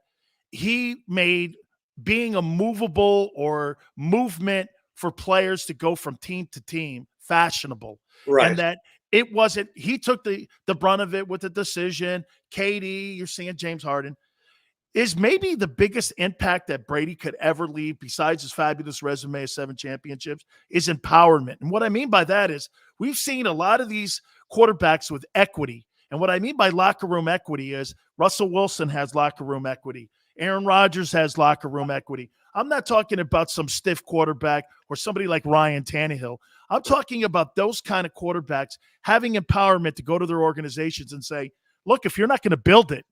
he made being a movable or movement for players to go from team to team fashionable. Right. And that it wasn't, he took the brunt of it with the decision. KD, you're seeing James Harden, is maybe the biggest impact that Brady could ever leave, besides his fabulous resume of 7 championships, is empowerment. And what I mean by that is we've seen a lot of these quarterbacks with equity. And what I mean by locker room equity is Russell Wilson has locker room equity. Aaron Rodgers has locker room equity. I'm not talking about some stiff quarterback or somebody like Ryan Tannehill. I'm talking about those kind of quarterbacks having empowerment to go to their organizations and say, look, if you're not going to build it,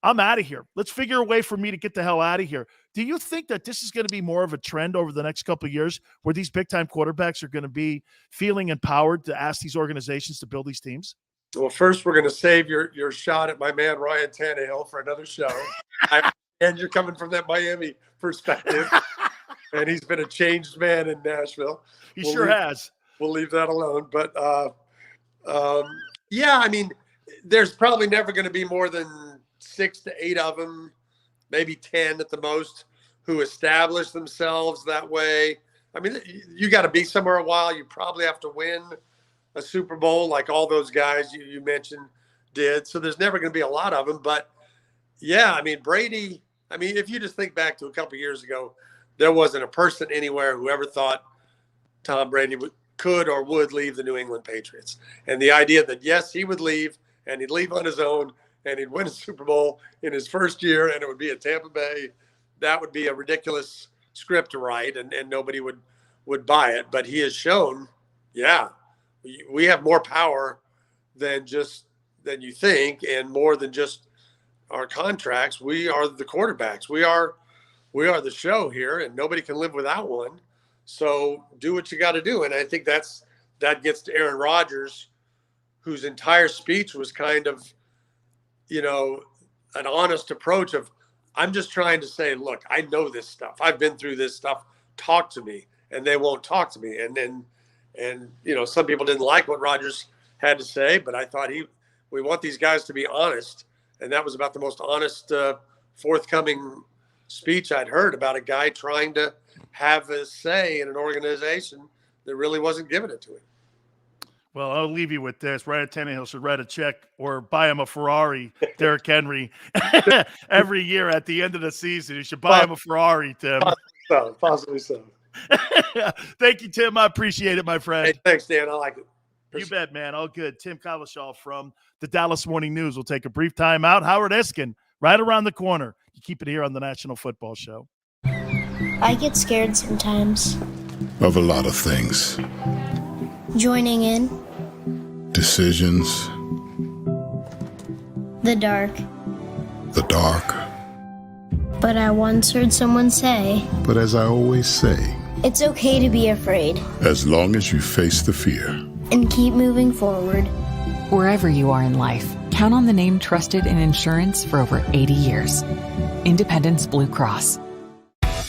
I'm out of here. Let's figure a way for me to get the hell out of here. Do you think that this is going to be more of a trend over the next couple of years where these big-time quarterbacks are going to be feeling empowered to ask these organizations to build these teams? Well, first, we're going to save your shot at my man Ryan Tannehill for another show. And you're coming from that Miami perspective. And he's been a changed man in Nashville. He sure has. We'll leave that alone. But, there's probably never going to be more than 6 to 8 of them, maybe 10 at the most, who establish themselves that way. I mean, you got to be somewhere a while. You probably have to win a Super Bowl like all those guys you mentioned did. So there's never going to be a lot of them. But, Brady, if you just think back to a couple of years ago, there wasn't a person anywhere who ever thought Tom Brady could or would leave the New England Patriots. And the idea that, yes, he would leave, and he'd leave on his own, and he'd win a Super Bowl in his first year, and it would be at Tampa Bay, that would be a ridiculous script to write, and nobody would buy it. But he has shown, we have more power than you think, and more than just our contracts. We are the quarterbacks. We are the show here, and nobody can live without one. So do what you got to do. And I think that gets to Aaron Rodgers, whose entire speech was kind of, an honest approach of, I'm just trying to say, look, I know this stuff. I've been through this stuff. Talk to me. And they won't talk to me. And some people didn't like what Rodgers had to say, but I thought we want these guys to be honest. And that was about the most honest, forthcoming speech I'd heard about a guy trying to have a say in an organization that really wasn't giving it to him. Well, I'll leave you with this. Ryan Tannehill should write a check or buy him a Ferrari, Derrick Henry, every year at the end of the season. You should buy him a Ferrari, Tim. Possibly so. Thank you, Tim. I appreciate it, my friend. Hey, thanks, Dan. I like it. You bet, man. All good. Tim Cowlishaw from the Dallas Morning News. We'll take a brief time out. Howard Eskin, right around the corner. You keep it here on the National Football Show. I get scared sometimes. Of a lot of things. Joining in. Decisions. The dark. the dark. But I once heard someone say, But as I always say, it's okay to be afraid as long as you face the fear and keep moving forward. Wherever you are in life, count on the name trusted in insurance for over 80 years. Independence Blue Cross.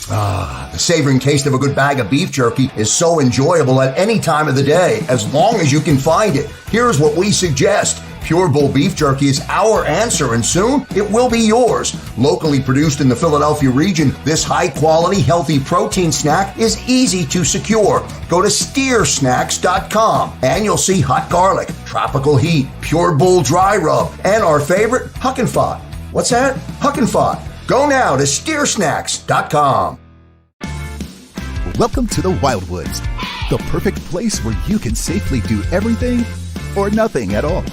The savoring taste of a good bag of beef jerky is so enjoyable at any time of the day, as long as you can find it. Here's what we suggest. Pure Bull beef jerky is our answer, and soon it will be yours. Locally produced in the Philadelphia region, this high-quality, healthy protein snack is easy to secure. Go to steersnacks.com, and you'll see hot garlic, tropical heat, Pure Bull dry rub, and our favorite, Huck and Fod. What's that? Huck and Fod. Go now to steersnacks.com. Welcome to the Wildwoods, the perfect place where you can safely do everything or nothing at all.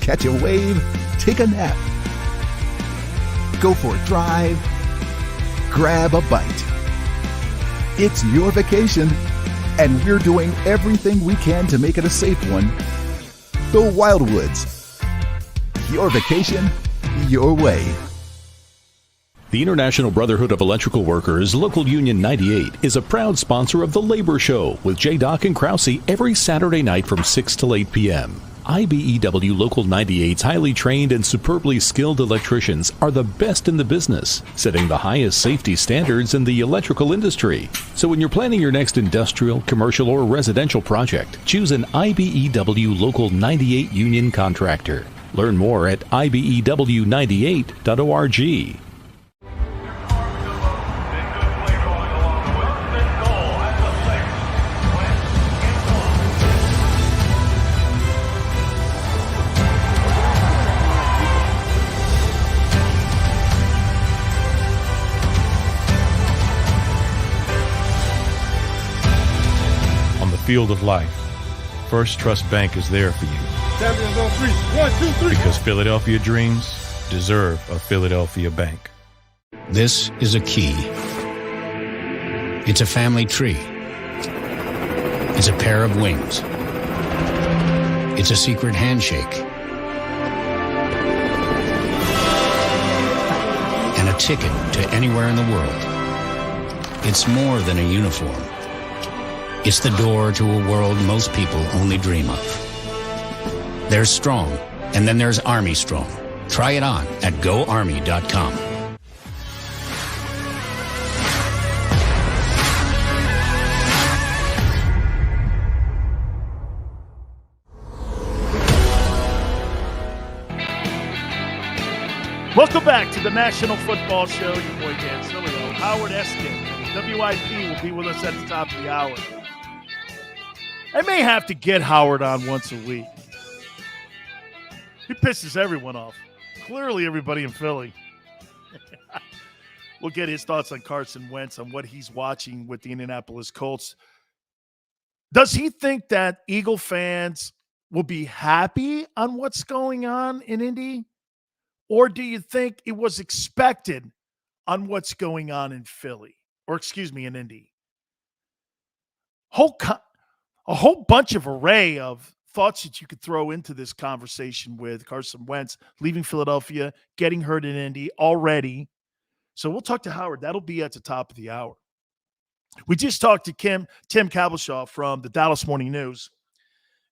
Catch a wave, take a nap, go for a drive, grab a bite. It's your vacation, and we're doing everything we can to make it a safe one. The Wildwoods. Your vacation, your way. The International Brotherhood of Electrical Workers, Local Union 98, is a proud sponsor of The Labor Show with J. and Krause every Saturday night from 6 till 8 p.m. IBEW Local 98's highly trained and superbly skilled electricians are the best in the business, setting the highest safety standards in the electrical industry. So when you're planning your next industrial, commercial, or residential project, choose an IBEW Local 98 union contractor. Learn more at ibew98.org. Field of life, First Trust Bank is there for you. Champions on three. 1, 2, 3. Because Philadelphia dreams deserve a Philadelphia bank. This is a key. It's a family tree. It's a pair of wings. It's a secret handshake. And a ticket to anywhere in the world. It's more than a uniform. It's the door to a world most people only dream of. There's Strong, and then there's Army Strong. Try it on at GoArmy.com. Welcome back to the National Football Show. Your boy Dan Sileo, Howard Eskin, and WIP will be with us at the top of the hour. I may have to get Howard on once a week. He pisses everyone off. Clearly, everybody in Philly. We'll get his thoughts on Carson Wentz, on what he's watching with the Indianapolis Colts. Does he think that Eagle fans will be happy on what's going on in Indy? Or do you think it was expected on what's going on in Philly? Or, excuse me, in Indy? A whole bunch of array of thoughts that you could throw into this conversation with Carson Wentz, leaving Philadelphia, getting hurt in Indy already. So we'll talk to Howard. That'll be at the top of the hour. We just talked to Tim Cowlishaw from the Dallas Morning News,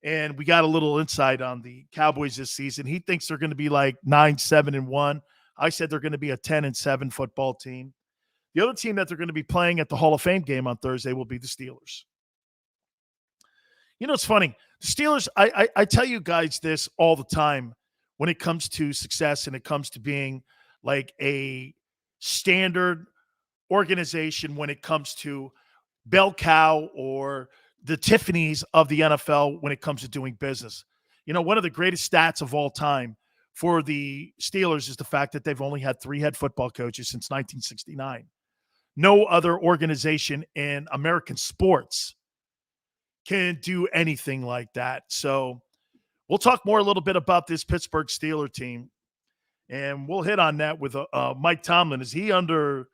and we got a little insight on the Cowboys this season. He thinks they're going to be like 9-7-1. I said they're going to be a 10-7 football team. The other team that they're going to be playing at the Hall of Fame game on Thursday will be the Steelers. You know, it's funny. The Steelers, I tell you guys this all the time when it comes to success and it comes to being like a standard organization when it comes to bell cow or the Tiffany's of the NFL when it comes to doing business. You know, one of the greatest stats of all time for the Steelers is the fact that they've only had 3 head football coaches since 1969. No other organization in American sports can do anything like that. So we'll talk more a little bit about this Pittsburgh Steelers team, and we'll hit on that with Mike Tomlin. Is he under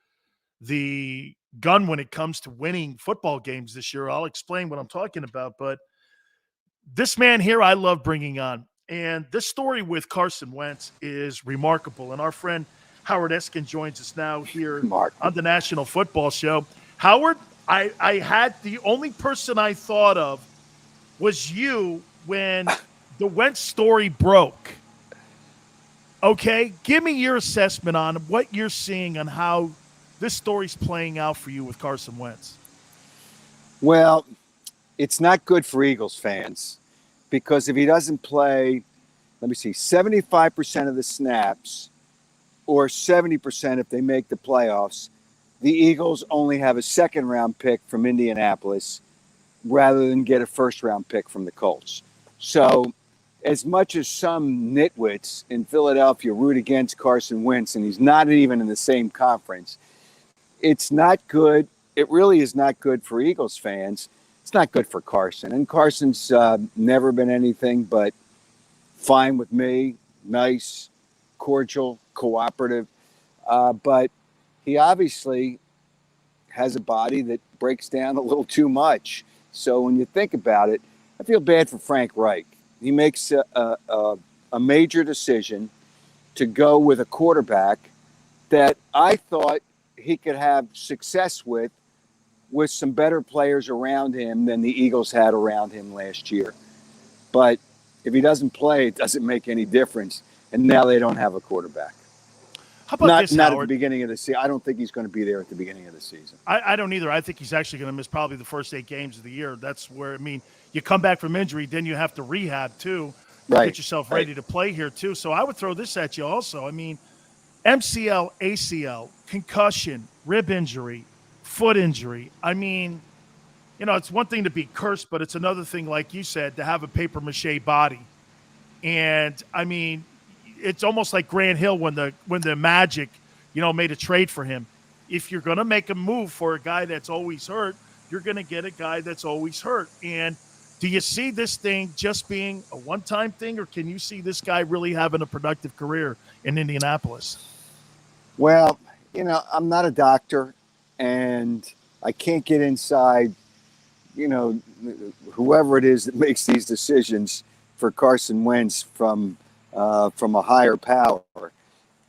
the gun when it comes to winning football games this year? I'll explain what I'm talking about, but this man here I love bringing on. And this story with Carson Wentz is remarkable. And our friend Howard Eskin joins us now here on the National Football Show. Howard, I had the only person I thought of was you when the Wentz story broke. Okay, give me your assessment on what you're seeing on how this story's playing out for you with Carson Wentz. Well, it's not good for Eagles fans because if he doesn't play, 75% of the snaps or 70% if they make the playoffs, the Eagles only have a second-round pick from Indianapolis rather than get a first-round pick from the Colts. So as much as some nitwits in Philadelphia root against Carson Wentz, and he's not even in the same conference, it's not good. It really is not good for Eagles fans. It's not good for Carson. And Carson's never been anything but fine with me, nice, cordial, cooperative. But he obviously has a body that breaks down a little too much. So when you think about it, I feel bad for Frank Reich. He makes a major decision to go with a quarterback that I thought he could have success with some better players around him than the Eagles had around him last year. But if he doesn't play, it doesn't make any difference. And now they don't have a quarterback. How about this, Not Howard? at the beginning of the season. I don't think he's going to be there at the beginning of the season. I don't either. I think he's actually going to miss probably the first 8 games of the year. That's where, you come back from injury, then you have to rehab too, get yourself ready to play here too. So I would throw this at you also. MCL, ACL, concussion, rib injury, foot injury. It's one thing to be cursed, but it's another thing, like you said, to have a paper mache body. And it's almost like Grant Hill when the Magic, made a trade for him. If you're going to make a move for a guy that's always hurt, you're going to get a guy that's always hurt. And do you see this thing just being a one-time thing, or can you see this guy really having a productive career in Indianapolis? Well, I'm not a doctor, and I can't get inside, whoever it is that makes these decisions for Carson Wentz from a higher power.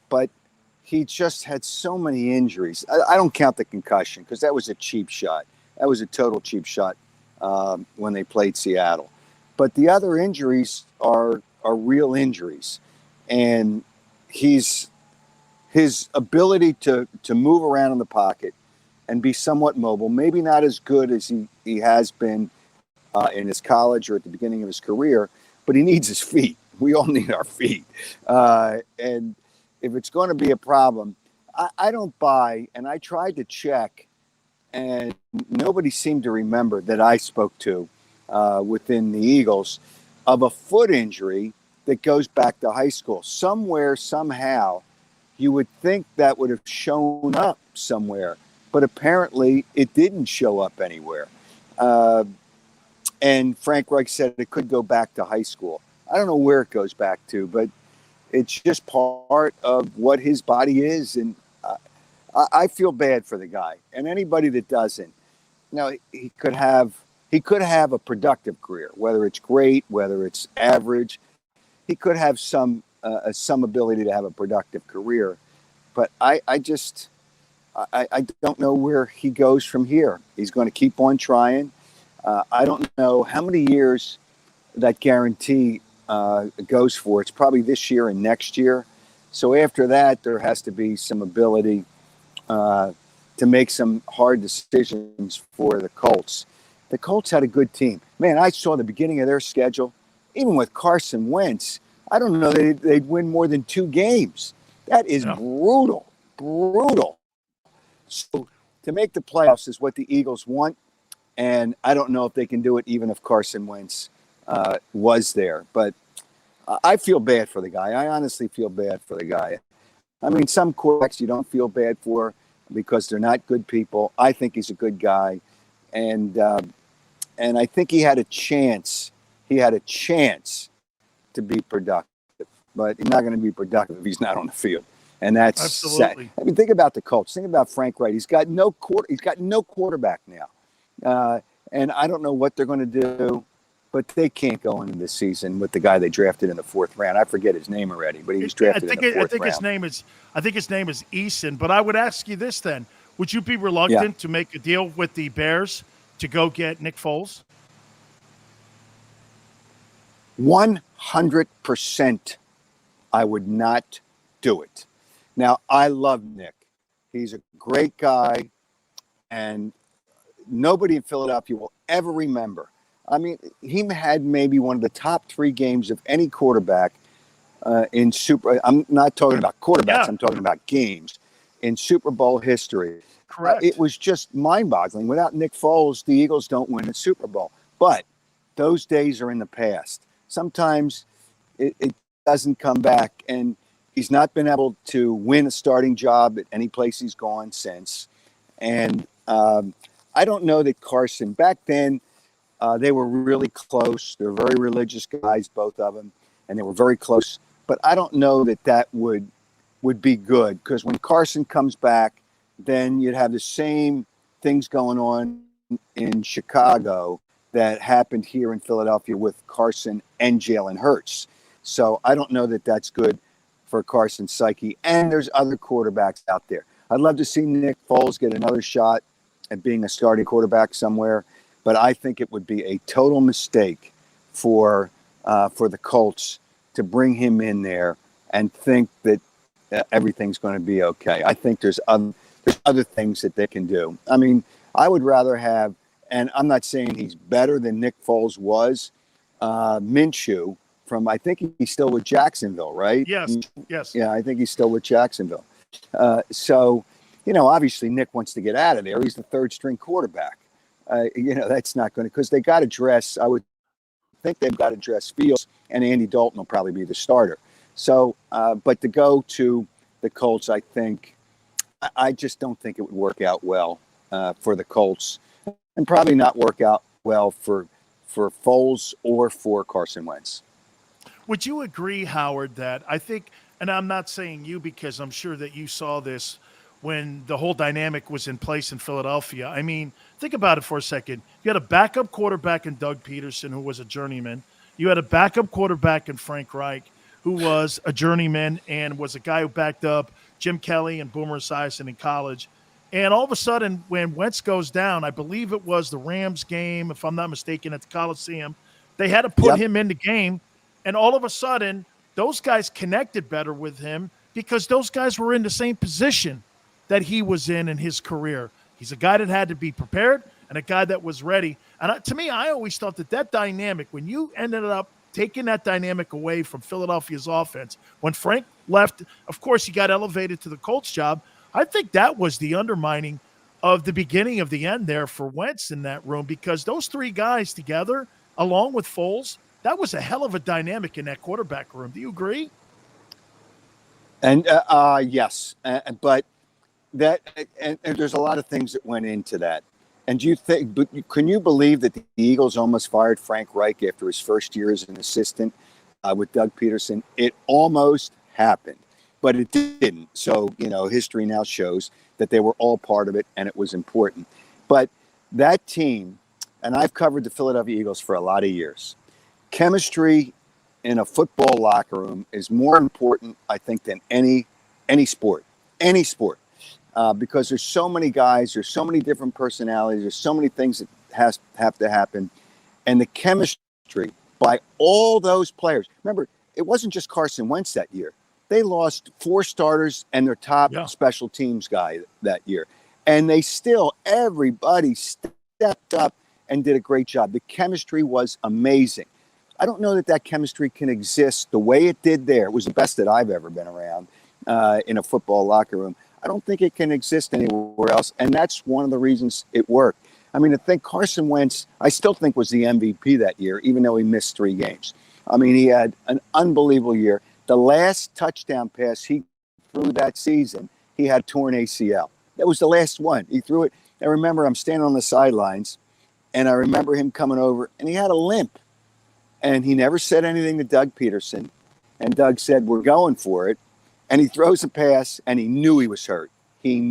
But he just had so many injuries. I don't count the concussion because that was a cheap shot. That was a total cheap shot when they played Seattle. But the other injuries are real injuries. And his ability to move around in the pocket and be somewhat mobile, maybe not as good as he has been in his college or at the beginning of his career, but he needs his feet. We all need our feet. And if it's going to be a problem, I don't buy, and I tried to check, and nobody seemed to remember that I spoke to within the Eagles of a foot injury that goes back to high school. Somewhere, somehow, you would think that would have shown up somewhere, but apparently it didn't show up anywhere. And Frank Reich said it could go back to high school. I don't know where it goes back to, but it's just part of what his body is. And I feel bad for the guy, and anybody that doesn't. He could have a productive career, whether it's great, whether it's average. He could have some ability to have a productive career, but I don't know where he goes from here. He's going to keep on trying. I don't know how many years that guarantee goes for. It's probably this year and next year. So after that, there has to be some ability to make some hard decisions for the Colts. The Colts had a good team. Man, I saw the beginning of their schedule. Even with Carson Wentz, I don't know they'd win more than 2 games. That is brutal. So to make the playoffs is what the Eagles want, and I don't know if they can do it even if Carson Wentz was there. But I feel bad for the guy. I honestly feel bad for the guy. Some quarterbacks you don't feel bad for because they're not good people. I think he's a good guy, and I think he had a chance. He had a chance to be productive, but he's not going to be productive if he's not on the field. And that's absolutely sad. Think about the Colts. Think about Frank Reich. He's got no quarterback now, and I don't know what they're going to do but they can't go into this season with the guy they drafted in the 4th round. I forget his name already, but he was drafted in the 4th round. I think his name is Eason. But I would ask you this then: would you be reluctant to make a deal with the Bears to go get Nick Foles? 100%, I would not do it. Now, I love Nick. He's a great guy, and nobody in Philadelphia will ever remember. I mean, he had maybe one of the top 3 games of any quarterback in Super. I'm not talking about quarterbacks. I'm talking about games in Super Bowl history. Correct. It was just mind-boggling. Without Nick Foles, the Eagles don't win a Super Bowl. But those days are in the past. Sometimes it doesn't come back, and he's not been able to win a starting job at any place he's gone since. And I don't know that Carson, back then, they were really close. They're very religious guys, both of them, and they were very close. But I don't know that would be good, because when Carson comes back, then you'd have the same things going on in Chicago that happened here in Philadelphia with Carson and Jalen Hurts. So I don't know that that's good for Carson's psyche. And there's other quarterbacks out there. I'd love to see Nick Foles get another shot at being a starting quarterback somewhere, but I think it would be a total mistake for the Colts to bring him in there and think that everything's going to be okay. I think there's other things that they can do. I mean, I would rather have, and I'm not saying he's better than Nick Foles was, Minshew from, I think he's still with Jacksonville, right? Yes. Yeah, I think he's still with Jacksonville. So, obviously Nick wants to get out of there. He's the 3rd string quarterback. That's not going to, because they got to dress, I would think they've got to dress Fields, and Andy Dalton will probably be the starter. So, but to go to the Colts, I just don't think it would work out well for the Colts, and probably not work out well for Foles or for Carson Wentz. Would you agree, Howard, that I think, and I'm not saying you because I'm sure that you saw this when the whole dynamic was in place in Philadelphia. I mean, think about it for a second. You had a backup quarterback in Doug Peterson, who was a journeyman. You had a backup quarterback in Frank Reich, who was a journeyman and was a guy who backed up Jim Kelly and Boomer Esiason in college. And all of a sudden, when Wentz goes down, I believe it was the Rams game, if I'm not mistaken, at the Coliseum, they had to put him in the game. And all of a sudden, those guys connected better with him because those guys were in the same position that he was in his career. He's a guy that had to be prepared and a guy that was ready. And to me, I always thought that dynamic, when you ended up taking that dynamic away from Philadelphia's offense, when Frank left, of course, he got elevated to the Colts job. I think that was the undermining of the beginning of the end there for Wentz in that room, because those 3 guys together, along with Foles, that was a hell of a dynamic in that quarterback room. Do you agree? And yes, but that and there's a lot of things that went into that. And do you think? But can you believe that the Eagles almost fired Frank Reich after his first year as an assistant with Doug Peterson? It almost happened, but it didn't. So history now shows that they were all part of it, and it was important. But that team, and I've covered the Philadelphia Eagles for a lot of years. Chemistry in a football locker room is more important, I think, than any sport, because there's so many guys, there's so many different personalities, there's so many things that have to happen, and the chemistry by all those players. Remember, it wasn't just Carson Wentz that year. They lost 4 starters and their top special teams guy that year, and everybody stepped up and did a great job. The chemistry was amazing. I don't know that chemistry can exist the way it did there. It was the best that I've ever been around in a football locker room. I don't think it can exist anywhere else, and that's one of the reasons it worked. I mean, I think Carson Wentz, I still think, was the MVP that year, even though he missed 3 games. I mean, he had an unbelievable year. The last touchdown pass he threw that season, he had torn ACL. That was the last one. He threw it. I remember I'm standing on the sidelines, and I remember him coming over, and he had a limp. And he never said anything to Doug Peterson. And Doug said, "We're going for it." And he throws a pass, and he knew he was hurt. And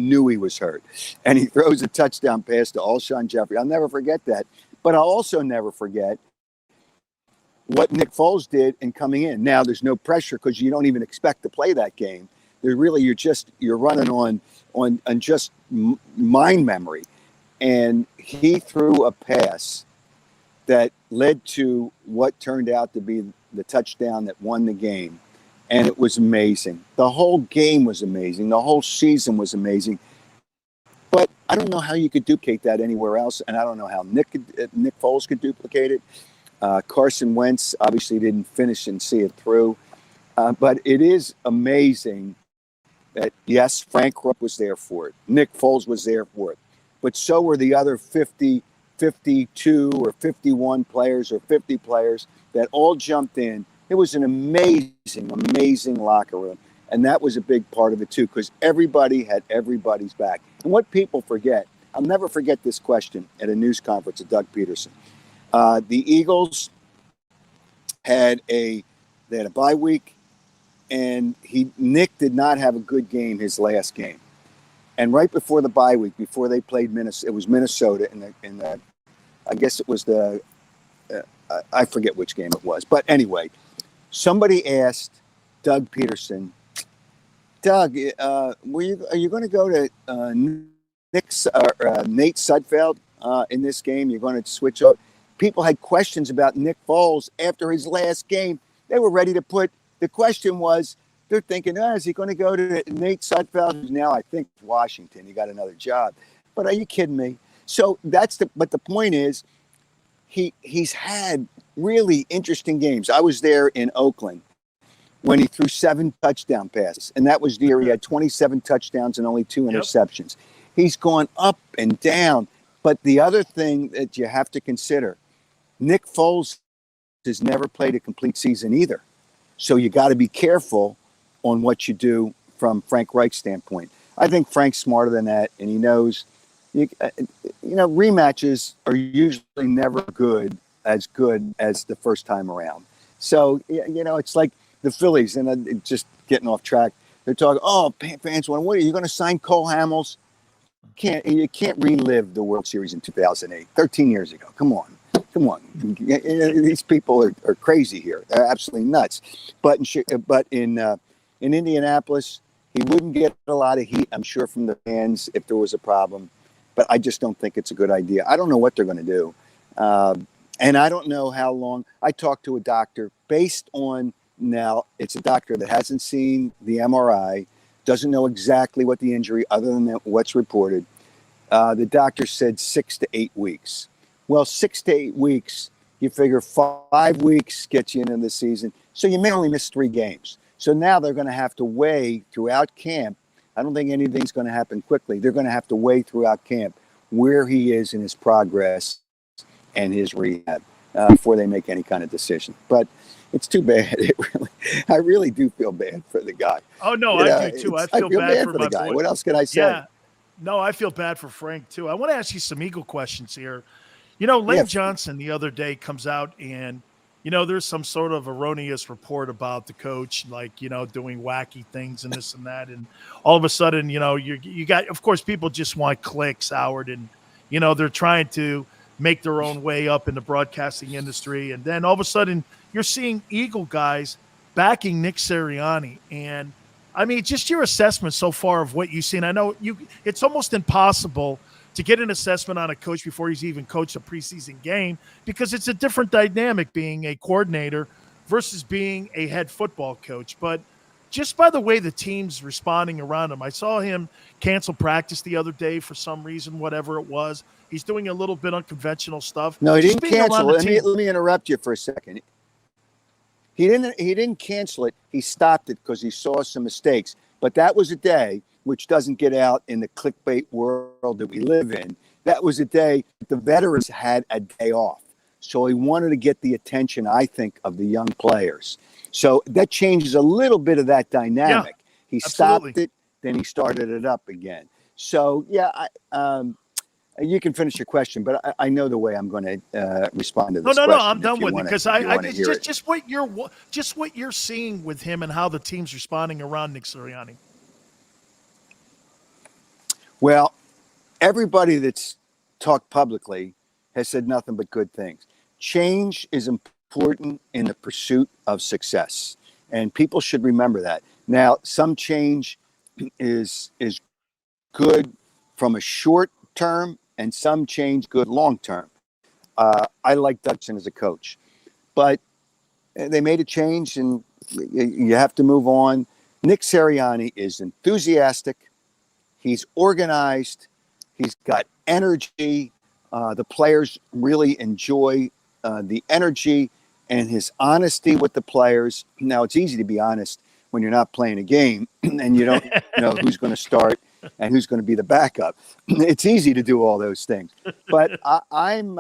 he throws a touchdown pass to Alshon Jeffrey. I'll never forget that. But I'll also never forget what Nick Foles did in coming in. Now there's no pressure because you don't even expect to play that game. You're running on just mind memory. And he threw a pass that led to what turned out to be the touchdown that won the game. And it was amazing. The whole game was amazing. The whole season was amazing. But I don't know how you could duplicate that anywhere else. And I don't know how Nick Foles could duplicate it. Carson Wentz obviously didn't finish and see it through. But it is amazing that, yes, Frank Reich was there for it. Nick Foles was there for it. But so were the other 50, 52 or 51 players or 50 players that all jumped in. It was an amazing, amazing locker room. And that was a big part of it, too, because everybody had everybody's back. And what people forget, I'll never forget this question at a news conference of Doug Peterson. The Eagles had a bye week, and Nick did not have a good game his last game. And right before the bye week, before they played Minnesota, it was Minnesota in the I guess it was I forget which game it was. But anyway, somebody asked Doug Peterson, Doug, are you going to go to Nate Sudfeld in this game? You're going to switch up. People had questions about Nick Foles after his last game. They were ready to the question was, they're thinking, is he going to go to Nate Sudfeld, who's now, I think, Washington? He got another job. But are you kidding me? So but the point is, he's had really interesting games. I was there in Oakland when he threw 7 touchdown passes, and that was the year he had 27 touchdowns and only 2 interceptions. Yep. He's gone up and down. But the other thing that you have to consider, Nick Foles has never played a complete season either. So you got to be careful on what you do from Frank Reich's standpoint. I think Frank's smarter than that, and he knows, rematches are usually never good as the first time around. So, it's like the Phillies, and just getting off track, they're talking, fans want, what are you going to sign Cole Hamels? You can't relive the World Series in 2008, 13 years ago. Come on. These people are crazy here. They're absolutely nuts. But in Indianapolis, he wouldn't get a lot of heat, I'm sure, from the fans if there was a problem. But I just don't think it's a good idea. I don't know what they're going to do. And I don't know how long. I talked to a doctor based on, now it's a doctor that hasn't seen the MRI, doesn't know exactly what the injury, other than what's reported. The doctor said 6 to 8 weeks. Well, 6 to 8 weeks, you figure 5 weeks gets you into the season. So you may only miss 3 games. So now they're going to have to weigh throughout camp. I don't think anything's going to happen quickly. They're going to have to weigh throughout camp where he is in his progress and his rehab before they make any kind of decision. But it's too bad. I really do feel bad for the guy. Oh, no, I do too. I feel bad for the guy. Boy. What else can I say? Yeah. No, I feel bad for Frank too. I want to ask you some Eagle questions here. Lane Johnson the other day comes out and, there's some sort of erroneous report about the coach, doing wacky things and this and that. And all of a sudden, you got, of course, people just want clicks, Howard. And, they're trying to make their own way up in the broadcasting industry. And then all of a sudden you're seeing Eagle guys backing Nick Sirianni. And I mean, just your assessment so far of what you've seen. I know it's almost impossible to get an assessment on a coach before he's even coached a preseason game, because it's a different dynamic being a coordinator versus being a head football coach. But just by the way the team's responding around him, I saw him cancel practice the other day for some reason, whatever it was. He's doing a little bit unconventional stuff. No, he didn't cancel it. Let me interrupt you for a second. He didn't cancel it. He stopped it because he saw some mistakes. But that was a day, which doesn't get out in the clickbait world that we live in. That was a day the veterans had a day off. So he wanted to get the attention, I think, of the young players. So that changes a little bit of that dynamic. Yeah, he stopped it, then he started it up again. So, you can finish your question, but I know the way I'm going to respond to this. No, I'm done with it, because it's just what you're seeing with him and how the team's responding around Nick Sirianni. Well, everybody that's talked publicly has said nothing but good things. Change is important in the pursuit of success. And people should remember that. Now, some change is good from a short term and some change good long term. I like Dutson as a coach, but they made a change and you have to move on. Nick Sirianni is enthusiastic. He's organized. He's got energy. The players really enjoy the energy and his honesty with the players. Now, it's easy to be honest when you're not playing a game and you don't know who's going to start and who's going to be the backup. It's easy to do all those things. But I'm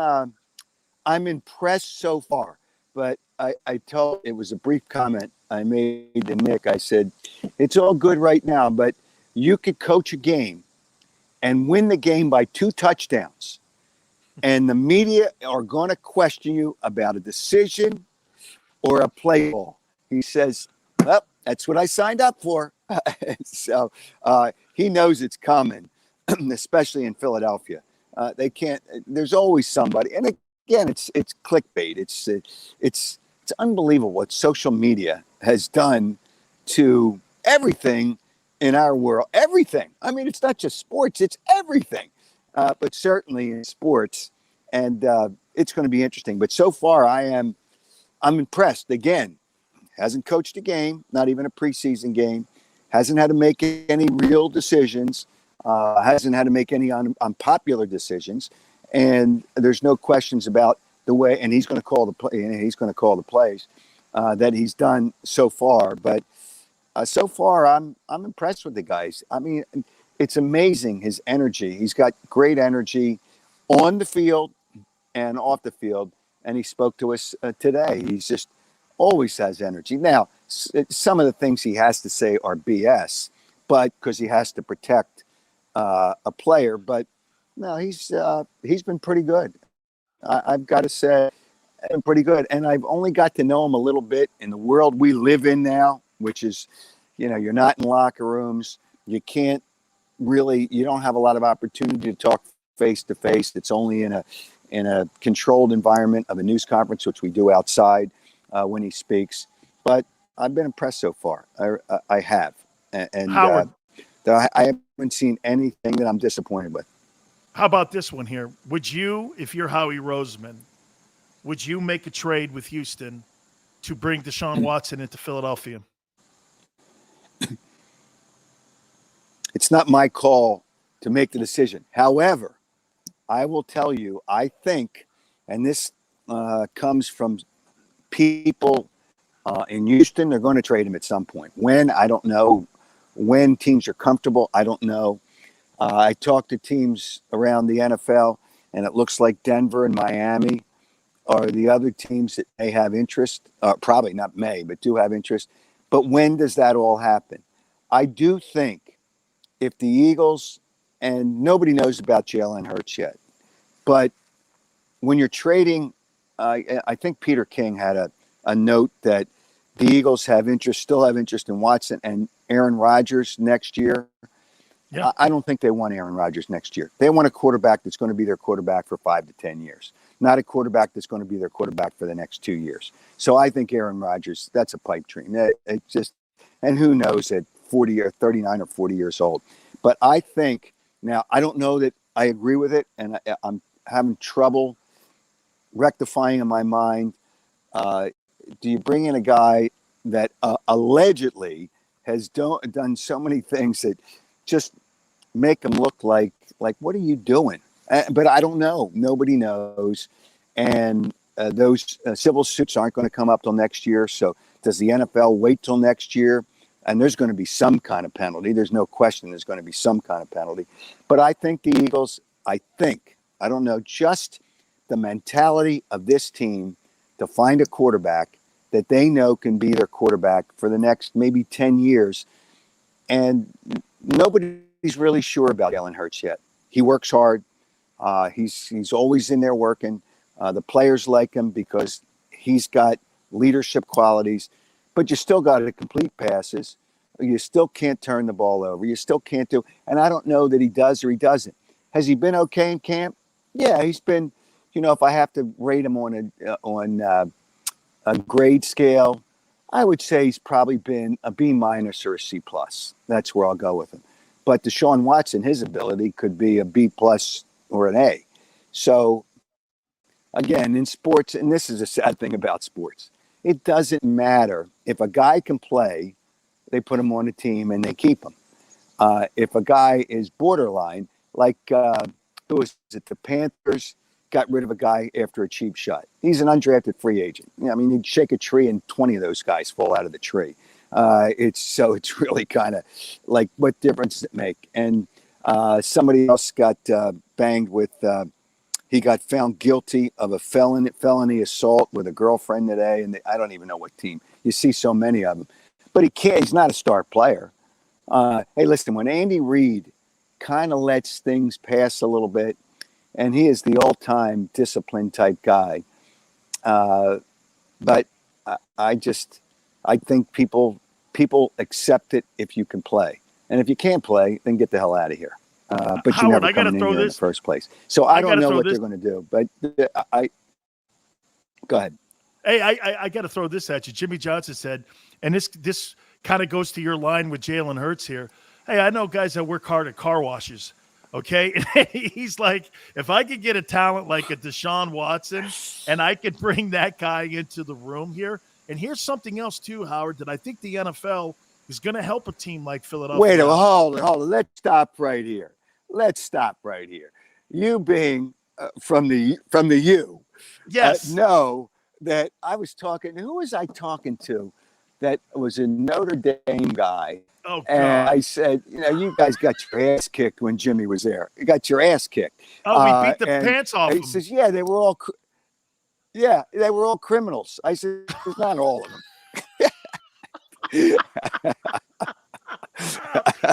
impressed so far. But I told, it was a brief comment I made to Nick. I said, it's all good right now, but you could coach a game and win the game by 2 touchdowns. And the media are going to question you about a decision or a play ball. He says, well, that's what I signed up for. So he knows it's coming, especially in Philadelphia. They can't, there's always somebody. And again, it's clickbait. It's unbelievable what social media has done to everything in our world. Everything. I mean, it's not just sports, it's everything. But certainly in sports, and it's going to be interesting. But so far, I'm impressed. Again, hasn't coached a game, not even a preseason game, hasn't had to make any real decisions, hasn't had to make any unpopular decisions, and there's no questions about the way. And he's going to call the play, and he's going to call the plays that he's done so far. But so far, I'm impressed with the guys. I mean, it's amazing, his energy. He's got great energy on the field and off the field. And he spoke to us today. He's just always has energy. Now, some of the things he has to say are BS, but because he has to protect a player. But no, he's been pretty good. I've got to say, pretty good. And I've only got to know him a little bit in the world we live in now, which is, you're not in locker rooms. You can't really, you don't have a lot of opportunity to talk face to face. It's only in a controlled environment of a news conference, which we do outside when he speaks. But I've been impressed so far. I have. And Howard, I haven't seen anything that I'm disappointed with. How about this one here? Would you, if you're Howie Roseman, would you make a trade with Houston to bring Deshaun Watson into Philadelphia? It's not my call to make the decision. However, I will tell you, I think, and this comes from people in Houston, they're going to trade him at some point. When, I don't know. When teams are comfortable, I don't know. I talked to teams around the NFL, and it looks like Denver and Miami are the other teams that may have interest. Probably not may, but do have interest. But when does that all happen? I do think if the Eagles, and nobody knows about Jalen Hurts yet, but when you're trading, I think Peter King had a note that the Eagles still have interest in Watson and Aaron Rodgers next year. Yeah. I don't think they want Aaron Rodgers next year. They want a quarterback that's going to be their quarterback for 5 to 10 years, not a quarterback that's going to be their quarterback for the next 2 years. So I think Aaron Rodgers, that's a pipe dream. It just, and who knows at 40 or 39 or 40 years old. But I think, now I don't know that I agree with it, and I'm having trouble rectifying in my mind. Do you bring in a guy that allegedly has done so many things that just make him look like what are you doing? But I don't know. Nobody knows. And those civil suits aren't going to come up till next year. So does the NFL wait till next year? And there's going to be some kind of penalty. There's no question there's going to be some kind of penalty. But I think the Eagles, I don't know, just the mentality of this team to find a quarterback that they know can be their quarterback for the next maybe 10 years. And nobody's really sure about Jalen Hurts yet. He works hard. He's always in there working. The players like him because he's got leadership qualities, but you still got to complete passes. You still can't turn the ball over. You still can't do. And I don't know that he does or he doesn't. Has he been okay in camp? Yeah, he's been. If I have to rate him on a grade scale, I would say he's probably been a B- or a C+. That's where I'll go with him. But Deshaun Watson, his ability could be a B+ or an A. So, again, in sports, and this is a sad thing about sports, it doesn't matter. If a guy can play, they put him on a team and they keep him. If a guy is borderline, like who was it? The Panthers got rid of a guy after a cheap shot. He's an undrafted free agent. I mean, you'd shake a tree and 20 of those guys fall out of the tree. It's really kind of like, what difference does it make? And somebody else got banged with. He got found guilty of a felony assault with a girlfriend today, and I don't even know what team. You see so many of them, but he can't. He's not a star player. Hey, listen, when Andy Reid kind of lets things pass a little bit, and he is the all-time discipline type guy, but I think people accept it if you can play, and if you can't play, then get the hell out of here. But Howard, you never come in here in the first place. So I don't know what they're going to do. But go ahead. Hey, I got to throw this at you. Jimmy Johnson said, and this kind of goes to your line with Jalen Hurts here. Hey, I know guys that work hard at car washes. Okay. And he's like, if I could get a talent like a Deshaun Watson and I could bring that guy into the room here. And here's something else too, Howard, that I think the NFL is going to help a team like Philadelphia. Wait, hold on. Let's stop right here. You being from the U. Yes. Know that I was talking. Who was I talking to? That was a Notre Dame guy. Oh, God. And I said, you guys got your ass kicked when Jimmy was there. You got your ass kicked. Oh, we beat the pants off him. He says, yeah, they were all criminals. I said, not all of them.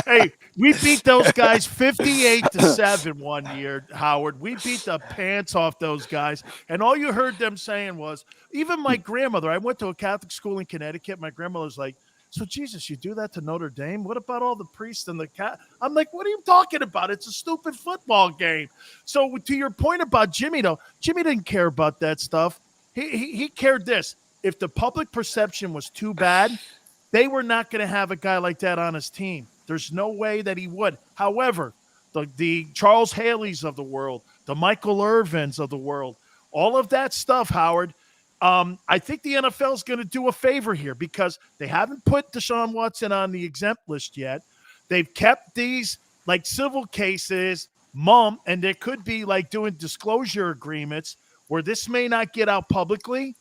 Hey, we beat those guys 58-7 one year, Howard. We beat the pants off those guys. And all you heard them saying was, even my grandmother, I went to a Catholic school in Connecticut. My grandmother's like, so Jesus, you do that to Notre Dame? What about all the priests and the cat? I'm like, what are you talking about? It's a stupid football game. So to your point about Jimmy, though, Jimmy didn't care about that stuff. He cared this. If the public perception was too bad, they were not going to have a guy like that on his team. There's no way that he would. However, the Charles Haley's of the world, the Michael Irvins of the world, all of that stuff, Howard, I think the NFL is going to do a favor here because they haven't put Deshaun Watson on the exempt list yet. They've kept these like civil cases mum, and there could be like doing disclosure agreements where this may not get out publicly.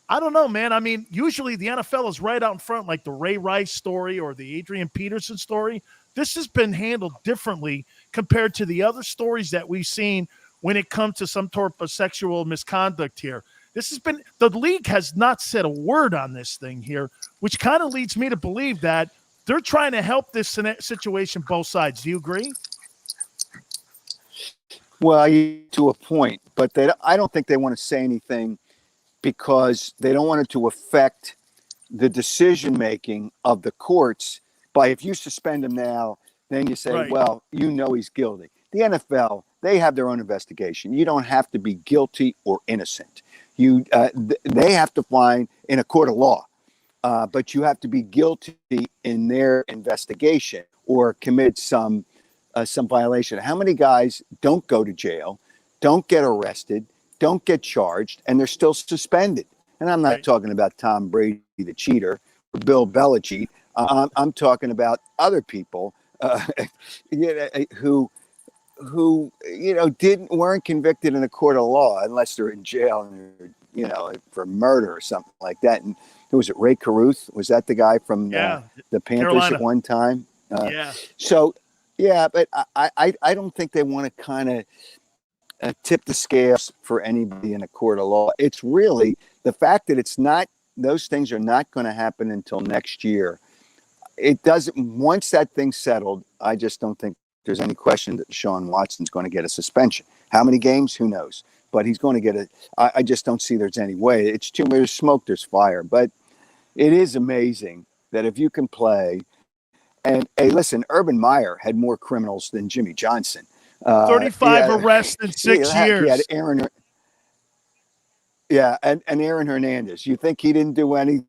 I don't know, man. I mean, usually the NFL is right out in front, like the Ray Rice story or the Adrian Peterson story. This has been handled differently compared to the other stories that we've seen when it comes to some sort of sexual misconduct here. This has been – the league has not said a word on this thing here, which kind of leads me to believe that they're trying to help this situation both sides. Do you agree? Well, to a point, but I don't think they want to say anything because they don't want it to affect the decision-making of the courts by if you suspend him now, then you say, right, well, he's guilty. The NFL, they have their own investigation. You don't have to be guilty or innocent. They have to find in a court of law, but you have to be guilty in their investigation or commit some violation. How many guys don't go to jail, don't get arrested, don't get charged, and they're still suspended? And I'm not talking about Tom Brady, the cheater, or Bill Belichick. I'm talking about other people who weren't convicted in a court of law unless they're in jail and for murder or something like that. And who was it? Ray Caruth? Was that the guy from the Panthers Carolina at one time? So, but I don't think they want to kind of tip the scales for anybody in a court of law. It's really the fact that it's not; those things are not going to happen until next year. It doesn't. Once that thing's settled, I just don't think there's any question that Deshaun Watson's going to get a suspension. How many games? Who knows? But he's going to get I just don't see there's any way. It's too much smoke, there's fire. But it is amazing that if you can play, and hey, listen, Urban Meyer had more criminals than Jimmy Johnson. 35 arrests in 6 years. He had Aaron. Yeah, and Aaron Hernandez. You think he didn't do anything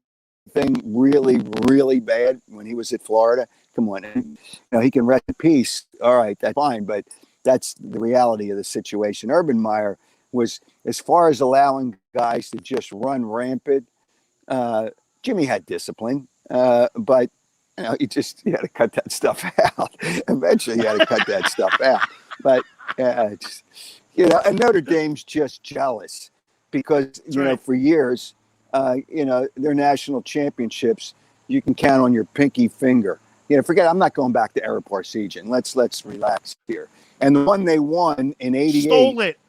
really, really bad when he was at Florida? Come on. You know, he can rest in peace. All right, that's fine, but that's the reality of the situation. Urban Meyer was, as far as allowing guys to just run rampant, Jimmy had discipline, but you know, you had to cut that stuff out. Eventually, you had to cut that stuff out. But you know, and Notre Dame's just jealous because you know, for years, you know, their national championships, you can count on your pinky finger. You know, forget. I'm not going back to Eric Parsegian. Let's relax here. And the one they won in '88, stole it.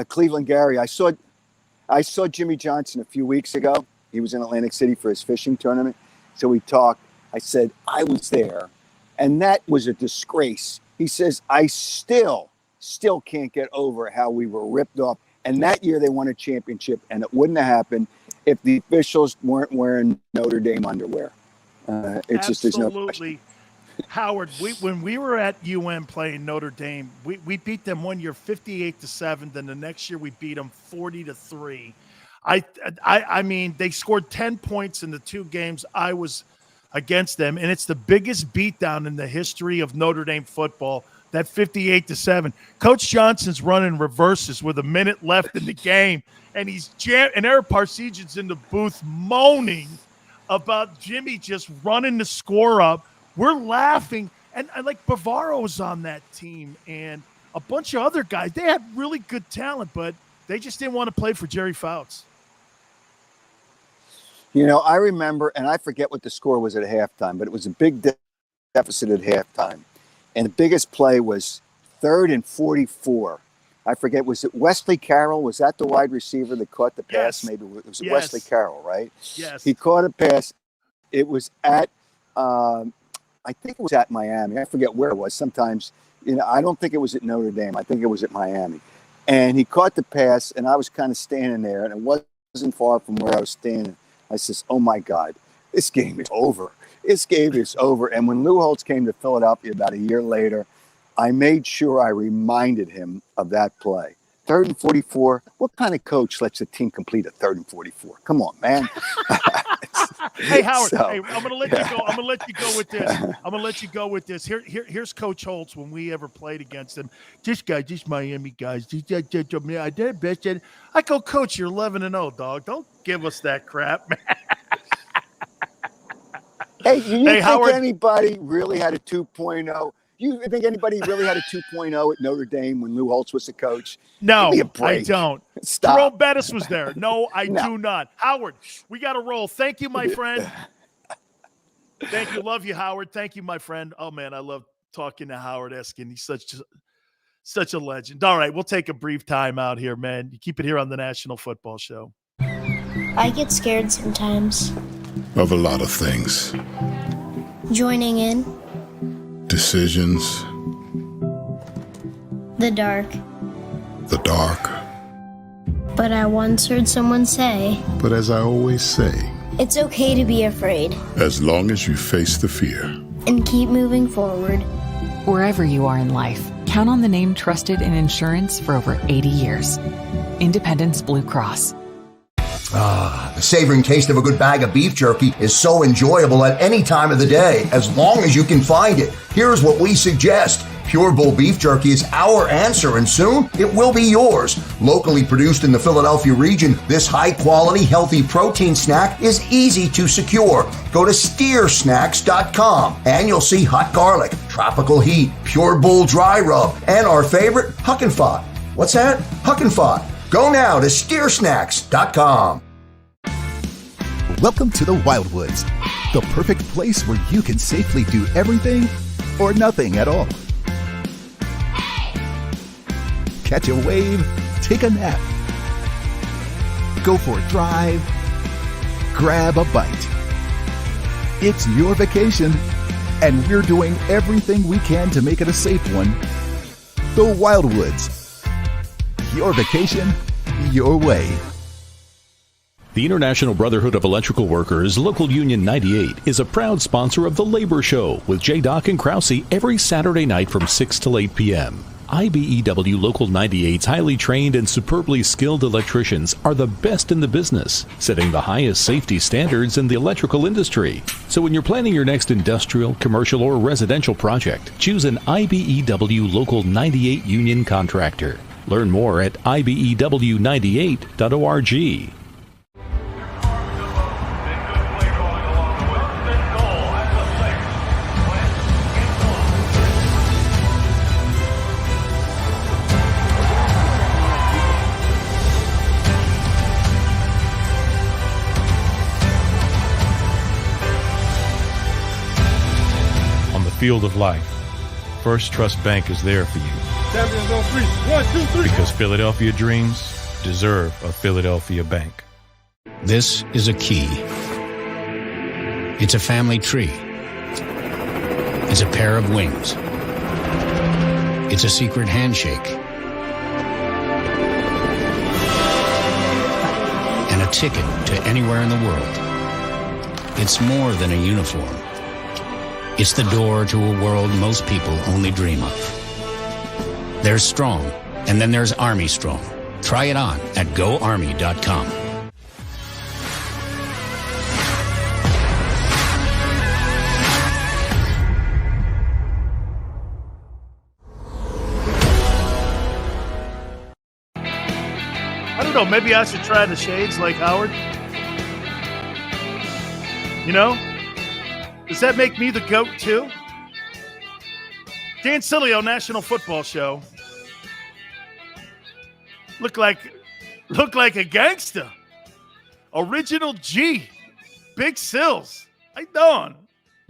Cleveland Gary. I saw Jimmy Johnson a few weeks ago. He was in Atlantic City for his fishing tournament. So we talked. I said, I was there, and that was a disgrace. He says, I still can't get over how we were ripped off. And that year they won a championship, and it wouldn't have happened if the officials weren't wearing Notre Dame underwear. It's just, there's no question. Howard, when we were at UM playing Notre Dame, we beat them one year 58-7. Then the next year we beat them 40-3. I mean, they scored 10 points in the 2 games I was against them, and it's the biggest beatdown in the history of Notre Dame football. That 58-7. Coach Johnson's running reverses with a minute left in the game, and he's and Eric Parsegian's in the booth moaning about Jimmy just running the score up. We're laughing, and like Bavaro was on that team, and a bunch of other guys. They had really good talent, but they just didn't want to play for Jerry Fouts. You know, I remember, and I forget what the score was at halftime, but it was a big deficit at halftime. And the biggest play was 3rd and 44. I forget, was it Wesley Carroll? Was that the wide receiver that caught the pass? Yes. Maybe it was Wesley Carroll, right? Yes. He caught a pass. It was at, I think it was at Miami. I forget where it was. Sometimes, you know, I don't think it was at Notre Dame. I think it was at Miami. And he caught the pass, and I was kind of standing there, and it wasn't far from where I was standing. I says, oh, my God, this game is over. This game is over. And when Lou Holtz came to Philadelphia about a year later, I made sure I reminded him of that play. 3rd and 44. What kind of coach lets a team complete a 3rd and 44? Come on, man. Hey, Howard, hey, I'm going to let you go. I'm going to let you go with this. I'm going to let you go with this. Here's Coach Holtz when we ever played against him. This Miami guys. I did best. I go, Coach, you're 11-0, dog. Don't give us that crap, man. Hey, do you think Howard, anybody really had a 2.0? You think anybody really had a 2.0 at Notre Dame when Lou Holtz was the coach? No, I don't. Stop. Jerome Bettis was there. No, I do not. Howard, we got to roll. Thank you, my friend. Thank you. Love you, Howard. Thank you, my friend. Oh, man, I love talking to Howard Eskin. He's such a legend. All right, we'll take a brief time out here, man. You keep it here on the National Football Show. I get scared sometimes. Of a lot of things. Joining in. Decisions. The dark. The dark. But I once heard someone say, but as I always say, it's okay to be afraid. As long as you face the fear. And keep moving forward. Wherever you are in life, count on the name trusted in insurance for over 80 years. Independence Blue Cross. The savoring taste of a good bag of beef jerky is so enjoyable at any time of the day, as long as you can find it. Here's what we suggest. Pure Bull beef jerky is our answer, and soon it will be yours. Locally produced in the Philadelphia region, this high-quality, healthy protein snack is easy to secure. Go to steersnacks.com, and you'll see hot garlic, tropical heat, Pure Bull dry rub, and our favorite, Huck and Fod. What's that? Huck and Fod. Go now to steersnacks.com. Welcome to the Wildwoods, the perfect place where you can safely do everything or nothing at all. Catch a wave, take a nap, go for a drive, grab a bite. It's your vacation, and we're doing everything we can to make it a safe one. The Wildwoods. Your vacation, your way. The International Brotherhood of Electrical Workers, Local Union 98, is a proud sponsor of The Labor Show with J. Doc and Krause every Saturday night from 6 till 8 p.m. IBEW Local 98's highly trained and superbly skilled electricians are the best in the business, setting the highest safety standards in the electrical industry. So when you're planning your next industrial, commercial, or residential project, choose an IBEW Local 98 union contractor. Learn more at ibew98.org. Field of life, First Trust Bank is there for you. Champions on 3. 1, 2, 3. Because Philadelphia dreams deserve a Philadelphia bank. This is a key. It's a family tree. It's a pair of wings. It's a secret handshake. And a ticket to anywhere in the world. It's more than a uniform. It's the door to a world most people only dream of. There's Strong, and then there's Army Strong. Try it on at GoArmy.com. I don't know. Maybe I should try the shades like Howard. You know? Does that make me the GOAT too? Dan Sileo, National Football Show. Look like a gangster. Original G. Big Sills. How you doing?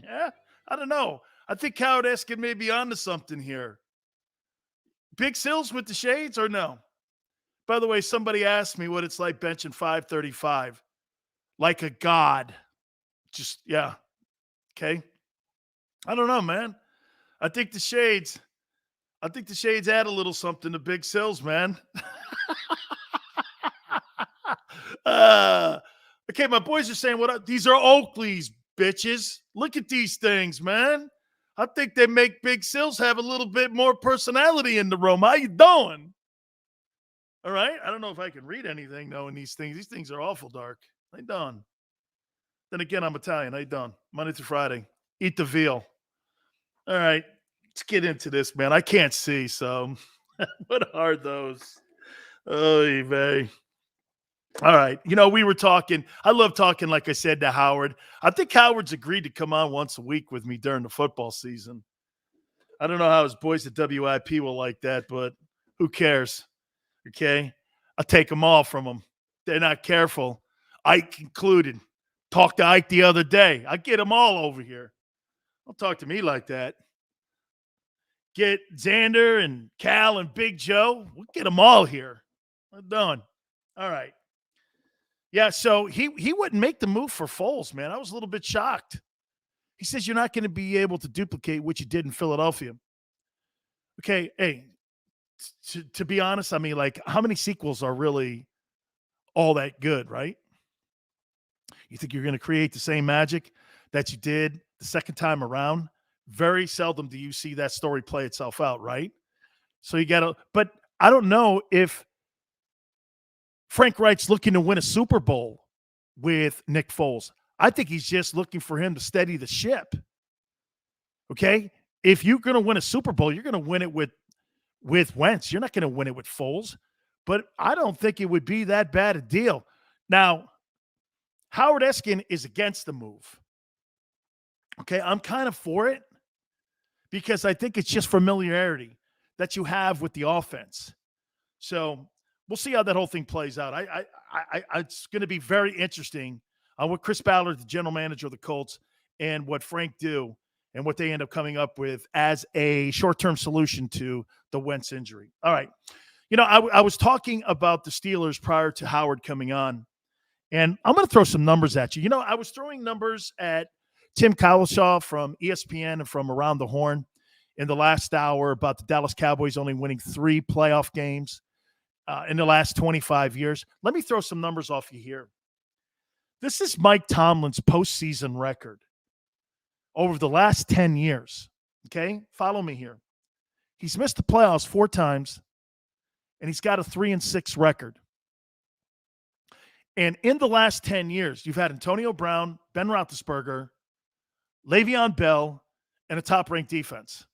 Yeah? I don't know. I think Howard Eskin may be onto something here. Big Sills with the shades or no? By the way, somebody asked me what it's like benching 535. Like a god. Just, yeah. Okay. I don't know, man. I think the shades add a little something to Big Sills, man. Okay, my boys are saying, these are Oakleys, bitches. Look at these things, man. I think they make Big Sills have a little bit more personality in the room. How you doing? All right. I don't know if I can read anything, though, in these things. These things are awful dark. How you doing? Then again, I'm Italian. How you doing? Monday through Friday. Eat the veal. All right. Let's get into this, man. I can't see, so what are those? Oh, vey. All right. You know, we were talking. I love talking, like I said, to Howard. I think Howard's agreed to come on once a week with me during the football season. I don't know how his boys at WIP will like that, but who cares? Okay? I'll take them all from them. They're not careful. Ike included. Talked to Ike the other day. I get them all over here. Don't talk to me like that. Get Xander and Cal and Big Joe. We'll get them all here. We're done. All right. Yeah, so he wouldn't make the move for Foles, man. I was a little bit shocked. He says you're not going to be able to duplicate what you did in Philadelphia. Okay, hey, to be honest, I mean, like, how many sequels are really all that good, right? You think you're going to create the same magic that you did the second time around? Very seldom do you see that story play itself out, right? So you got to – but I don't know if Frank Reich's looking to win a Super Bowl with Nick Foles. I think he's just looking for him to steady the ship, okay? If you're going to win a Super Bowl, you're going to win it with Wentz. You're not going to win it with Foles. But I don't think it would be that bad a deal. Now, Howard Eskin is against the move. Okay, I'm kind of for it because I think it's just familiarity that you have with the offense. So we'll see how that whole thing plays out. It's going to be very interesting on what Chris Ballard, the general manager of the Colts, and what Frank do and what they end up coming up with as a short-term solution to the Wentz injury. All right. You know, I was talking about the Steelers prior to Howard coming on, and I'm going to throw some numbers at you. You know, I was throwing numbers at Tim Cowlishaw from ESPN and from Around the Horn in the last hour about the Dallas Cowboys only winning 3 playoff games in the last 25 years. Let me throw some numbers off you here. This is Mike Tomlin's postseason record over the last 10 years. Okay? Follow me here. He's missed the playoffs 4 times, and he's got a 3-6 record. And in the last 10 years, you've had Antonio Brown, Ben Roethlisberger, Le'Veon Bell, and a top-ranked defense.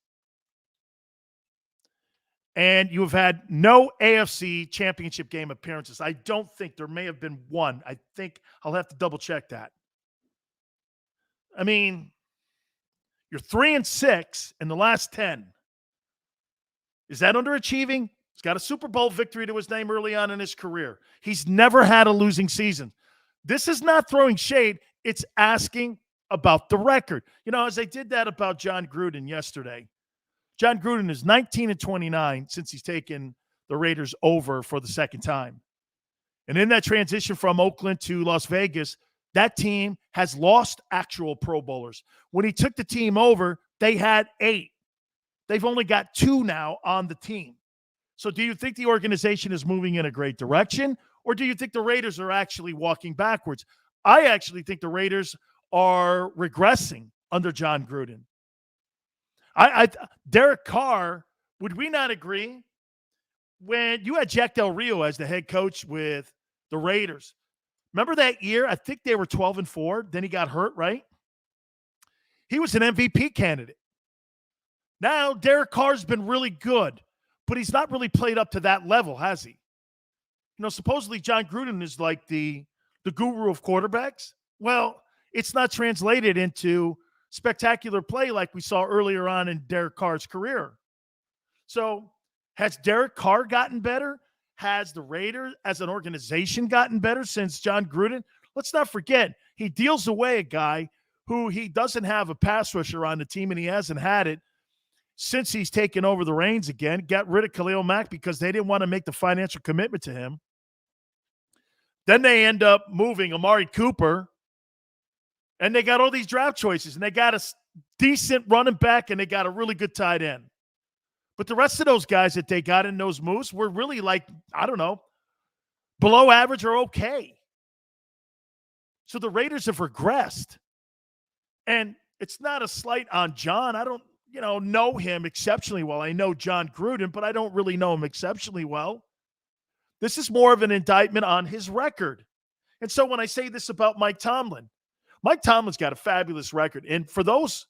And you have had no AFC championship game appearances. I don't think there may have been one. I think I'll have to double-check that. I mean, you're 3-6 in the last 10. Is that underachieving? He's got a Super Bowl victory to his name early on in his career. He's never had a losing season. This is not throwing shade. It's asking about the record. You know, as I did that about John Gruden yesterday, John Gruden is 19-29 since he's taken the Raiders over for the second time. And in that transition from Oakland to Las Vegas, that team has lost actual Pro Bowlers. When he took the team over, they had 8. They've only got 2 now on the team. So do you think the organization is moving in a great direction, or do you think the Raiders are actually walking backwards? I actually think the Raiders are regressing under John Gruden. Derek Carr, would we not agree? When you had Jack Del Rio as the head coach with the Raiders, remember that year? I think they were 12-4. Then he got hurt, right? He was an MVP candidate. Now, Derek Carr's been really good, but he's not really played up to that level, has he? You know, supposedly John Gruden is like the guru of quarterbacks. Well, it's not translated into spectacular play like we saw earlier on in Derek Carr's career. So has Derek Carr gotten better? Has the Raiders as an organization gotten better since John Gruden? Let's not forget, he deals away a guy who he doesn't have a pass rusher on the team, and he hasn't had it since he's taken over the reins again. Got rid of Khalil Mack because they didn't want to make the financial commitment to him. Then they end up moving Amari Cooper, and they got all these draft choices, and they got a decent running back, and they got a really good tight end. But the rest of those guys that they got in those moves were really like, I don't know, below average or okay. So the Raiders have regressed. And it's not a slight on John. I don't, know him exceptionally well. I know John Gruden, but I don't really know him exceptionally well. This is more of an indictment on his record. And so when I say this about Mike Tomlin's got a fabulous record. And for those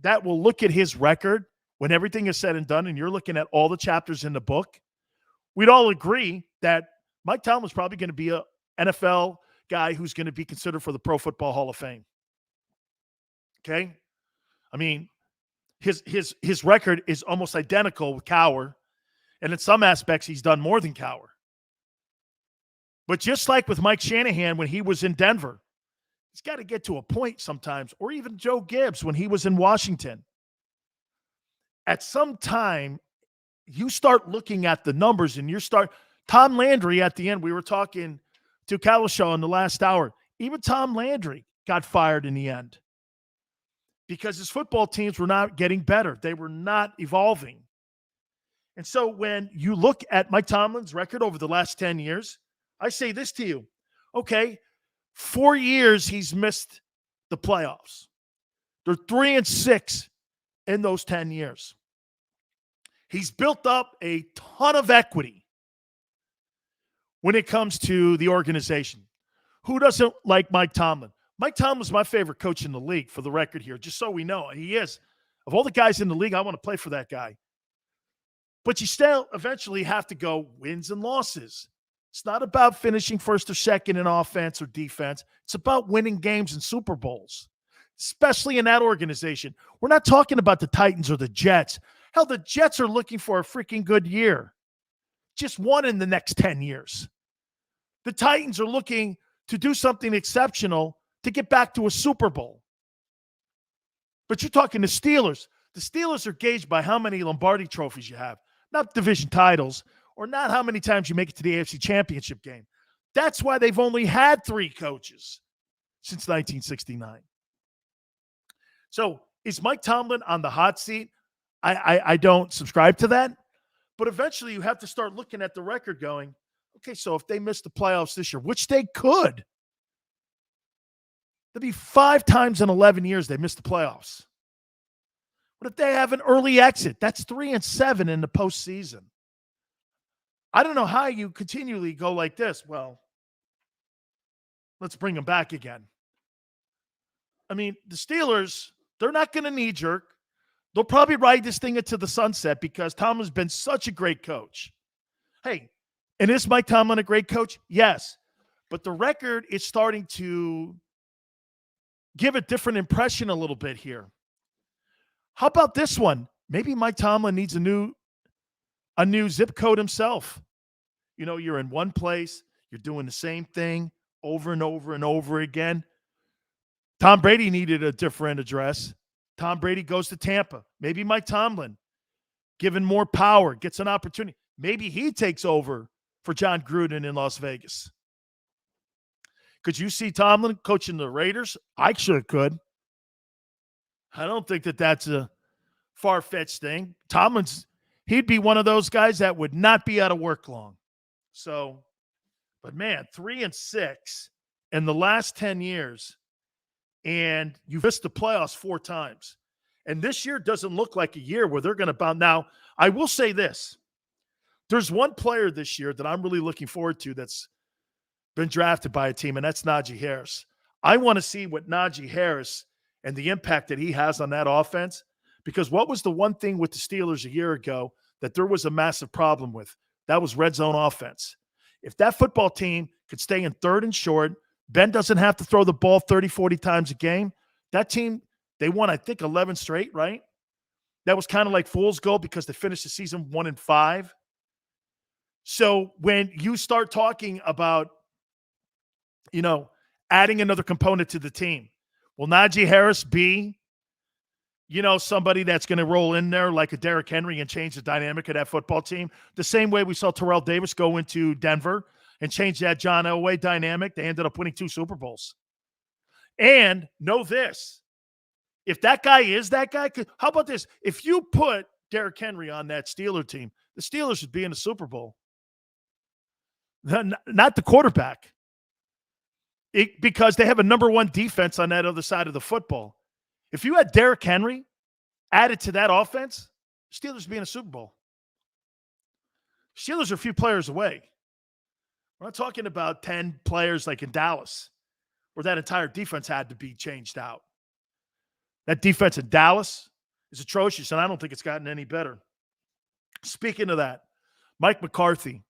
that will look at his record when everything is said and done, and you're looking at all the chapters in the book, we'd all agree that Mike Tomlin's probably going to be an NFL guy who's going to be considered for the Pro Football Hall of Fame. Okay? I mean, his record is almost identical with Cowher, and in some aspects, he's done more than Cowher. But just like with Mike Shanahan when he was in Denver, he's got to get to a point sometimes, or even Joe Gibbs when he was in Washington. At some time, you start looking at the numbers, and Tom Landry at the end, we were talking to Cowlishaw in the last hour. Even Tom Landry got fired in the end because his football teams were not getting better. They were not evolving. And so when you look at Mike Tomlin's record over the last 10 years, I say this to you. Okay, 4 years he's missed the playoffs. They're 3-6 in those 10 years. He's built up a ton of equity when it comes to the organization. Who doesn't like Mike Tomlin? Mike Tomlin's my favorite coach in the league, for the record here, just so we know. He is. Of all the guys in the league, I want to play for that guy. But you still eventually have to go wins and losses. It's not about finishing first or second in offense or defense. It's about winning games and Super Bowls, especially in that organization. We're not talking about the Titans or the Jets. Hell, the Jets are looking for a freaking good year. Just one in the next 10 years. The Titans are looking to do something exceptional to get back to a Super Bowl. But you're talking the Steelers. The Steelers are gauged by how many Lombardi trophies you have, not division titles, or not how many times you make it to the AFC Championship game. That's why they've only had 3 coaches since 1969. So is Mike Tomlin on the hot seat? I don't subscribe to that. But eventually you have to start looking at the record going, okay, so if they miss the playoffs this year, which they could, there'd be 5 times in 11 years they missed the playoffs. What if they have an early exit? That's 3-7 in the postseason. I don't know how you continually go like this. Well, let's bring them back again. I mean, the Steelers, they're not going to knee-jerk. They'll probably ride this thing into the sunset because Tomlin's been such a great coach. Hey, and is Mike Tomlin a great coach? Yes. But the record is starting to give a different impression a little bit here. How about this one? Maybe Mike Tomlin needs a new zip code himself. You know, you're in one place, you're doing the same thing over and over and over again. Tom Brady needed a different address. Tom Brady goes to Tampa. Maybe Mike Tomlin, given more power, gets an opportunity. Maybe he takes over for John Gruden in Las Vegas. Could you see Tomlin coaching the Raiders? I sure could. I don't think that that's a far-fetched thing. He'd be one of those guys that would not be out of work long. So, but man, 3-6 in the last 10 years, and you've missed the playoffs 4 times. And this year doesn't look like a year where they're going to bounce. Now, I will say this. There's one player this year that I'm really looking forward to that's been drafted by a team, and that's Najee Harris. I want to see what Najee Harris and the impact that he has on that offense, because what was the one thing with the Steelers a year ago that there was a massive problem with? That was red zone offense. If that football team could stay in third and short, Ben doesn't have to throw the ball 30, 40 times a game. That team, they won, I think, 11 straight, right? That was kind of like fool's gold because they finished the season 1-5. So when you start talking about, you know, adding another component to the team, will Najee Harris be, you know, somebody that's going to roll in there like a Derrick Henry and change the dynamic of that football team? The same way we saw Terrell Davis go into Denver and change that John Elway dynamic. They ended up winning 2 Super Bowls. And know this, if that guy is that guy, how about this? If you put Derrick Henry on that Steeler team, the Steelers should be in the Super Bowl. Not the quarterback. Because they have a number 1 defense on that other side of the football. If you had Derrick Henry added to that offense, Steelers would be in a Super Bowl. Steelers are a few players away. We're not talking about 10 players like in Dallas, where that entire defense had to be changed out. That defense in Dallas is atrocious, and I don't think it's gotten any better. Speaking of that, Mike McCarthy.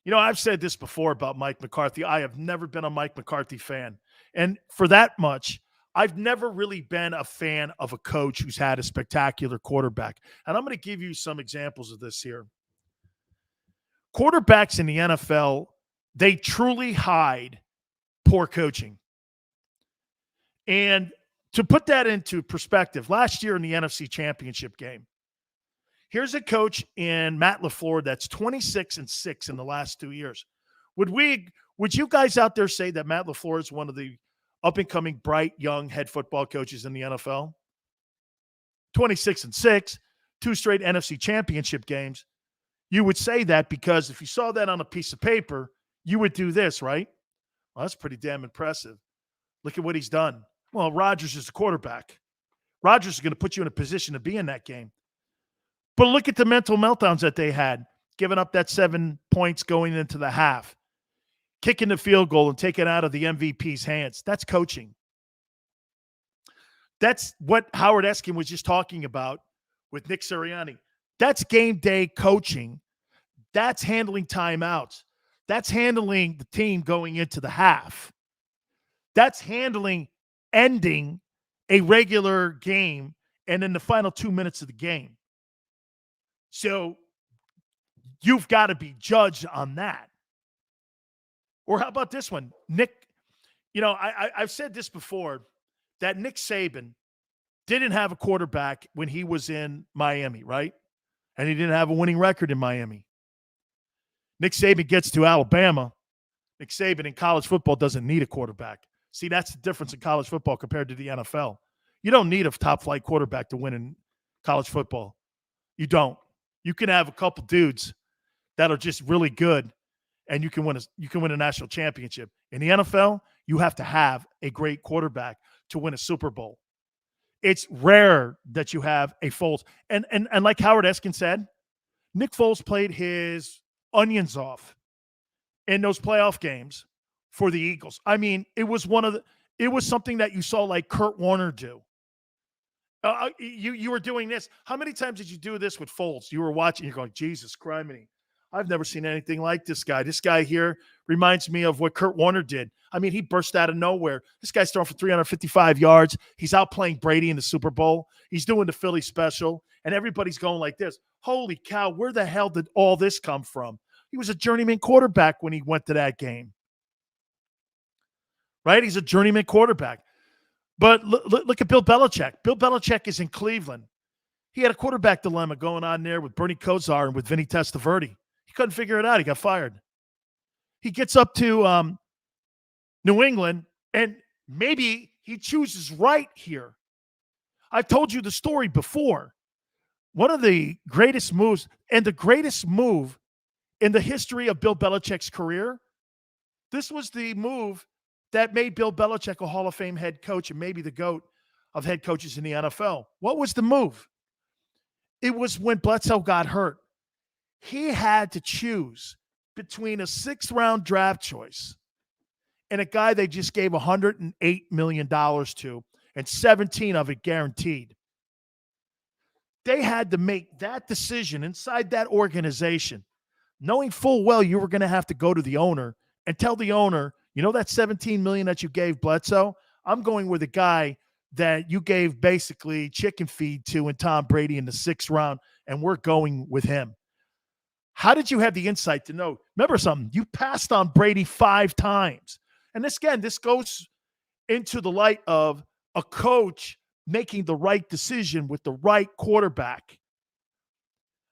You know, I've said this before about Mike McCarthy. I have never been a Mike McCarthy fan. And for that much, I've never really been a fan of a coach who's had a spectacular quarterback. And I'm going to give you some examples of this here. Quarterbacks in the NFL, they truly hide poor coaching. And to put that into perspective, last year in the NFC Championship game, here's a coach in Matt LaFleur that's 26-6 in the last 2 years. Would you guys out there say that Matt LaFleur is one of the up-and-coming, bright, young head football coaches in the NFL? 26-6, 2 straight NFC Championship games. You would say that because if you saw that on a piece of paper, you would do this, right? Well, that's pretty damn impressive. Look at what he's done. Well, Rodgers is the quarterback. Rodgers is going to put you in a position to be in that game. But look at the mental meltdowns that they had, giving up that 7 points going into the half, kicking the field goal and taking it out of the MVP's hands. That's coaching. That's what Howard Eskin was just talking about with Nick Sirianni. That's game day coaching. That's handling timeouts. That's handling the team going into the half. That's handling ending a regular game and in the final 2 minutes of the game. So you've got to be judged on that. Or how about this one? Nick, you know, I've said this before, that Nick Saban didn't have a quarterback when he was in Miami, right? And he didn't have a winning record in Miami. Nick Saban gets to Alabama. Nick Saban in college football doesn't need a quarterback. See, that's the difference in college football compared to the NFL. You don't need a top-flight quarterback to win in college football. You don't. You can have a couple dudes that are just really good, and you can win a national championship. In the NFL, you have to have a great quarterback to win a Super Bowl. it's rare that you have a Foles. And like Howard Eskin said, Nick Foles played his onions off in those playoff games for the Eagles. I mean, it was something that you saw like Kurt Warner do. You were doing this. How many times did you do this with Foles? You were watching, you're going, Jesus criminy. I've never seen anything like this guy. This guy here reminds me of what Kurt Warner did. I mean, he burst out of nowhere. This guy's throwing for 355 yards. He's out playing Brady in the Super Bowl. He's doing the Philly special, and everybody's going like this. Holy cow, where the hell did all this come from? He was a journeyman quarterback when he went to that game. Right? He's a journeyman quarterback. But look at Bill Belichick. Bill Belichick is in Cleveland. He had a quarterback dilemma going on there with Bernie Kosar and with Vinny Testaverde. He couldn't figure it out. He got fired. He gets up to New England, and maybe he chooses right here. I've told you the story before. One of the greatest moves, and the greatest move in the history of Bill Belichick's career, this was the move that made Bill Belichick a Hall of Fame head coach and maybe the GOAT of head coaches in the NFL. What was the move? It was when Bledsoe got hurt. He had to choose between a 6th-round draft choice and a guy they just gave $108 million to, and 17 of it guaranteed. They had to make that decision inside that organization, knowing full well you were going to have to go to the owner and tell the owner, you know that $17 million that you gave Bledsoe? I'm going with a guy that you gave basically chicken feed to in Tom Brady in the 6th round, and we're going with him. How did you have the insight to know? Remember something, you passed on Brady 5 times. And this goes into the light of a coach making the right decision with the right quarterback.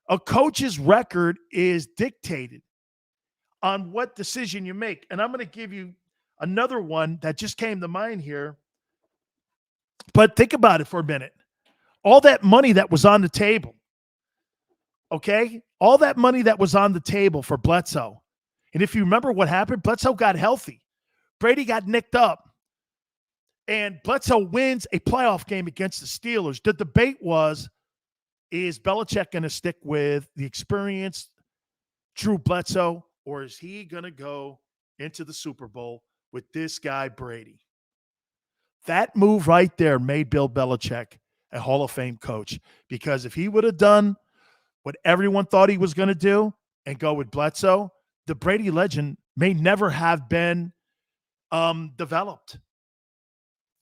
A coach's record is dictated on what decision you make. And I'm going to give you another one that just came to mind here. But think about it for a minute. All that money that was on the table, okay? All that money that was on the table for Bledsoe. And if you remember what happened, Bledsoe got healthy. Brady got nicked up. And Bledsoe wins a playoff game against the Steelers. The debate was, is Belichick going to stick with the experienced Drew Bledsoe, or is he going to go into the Super Bowl with this guy, Brady? That move right there made Bill Belichick a Hall of Fame coach, because if he would have done what everyone thought he was going to do and go with Bledsoe, the Brady legend may never have been developed.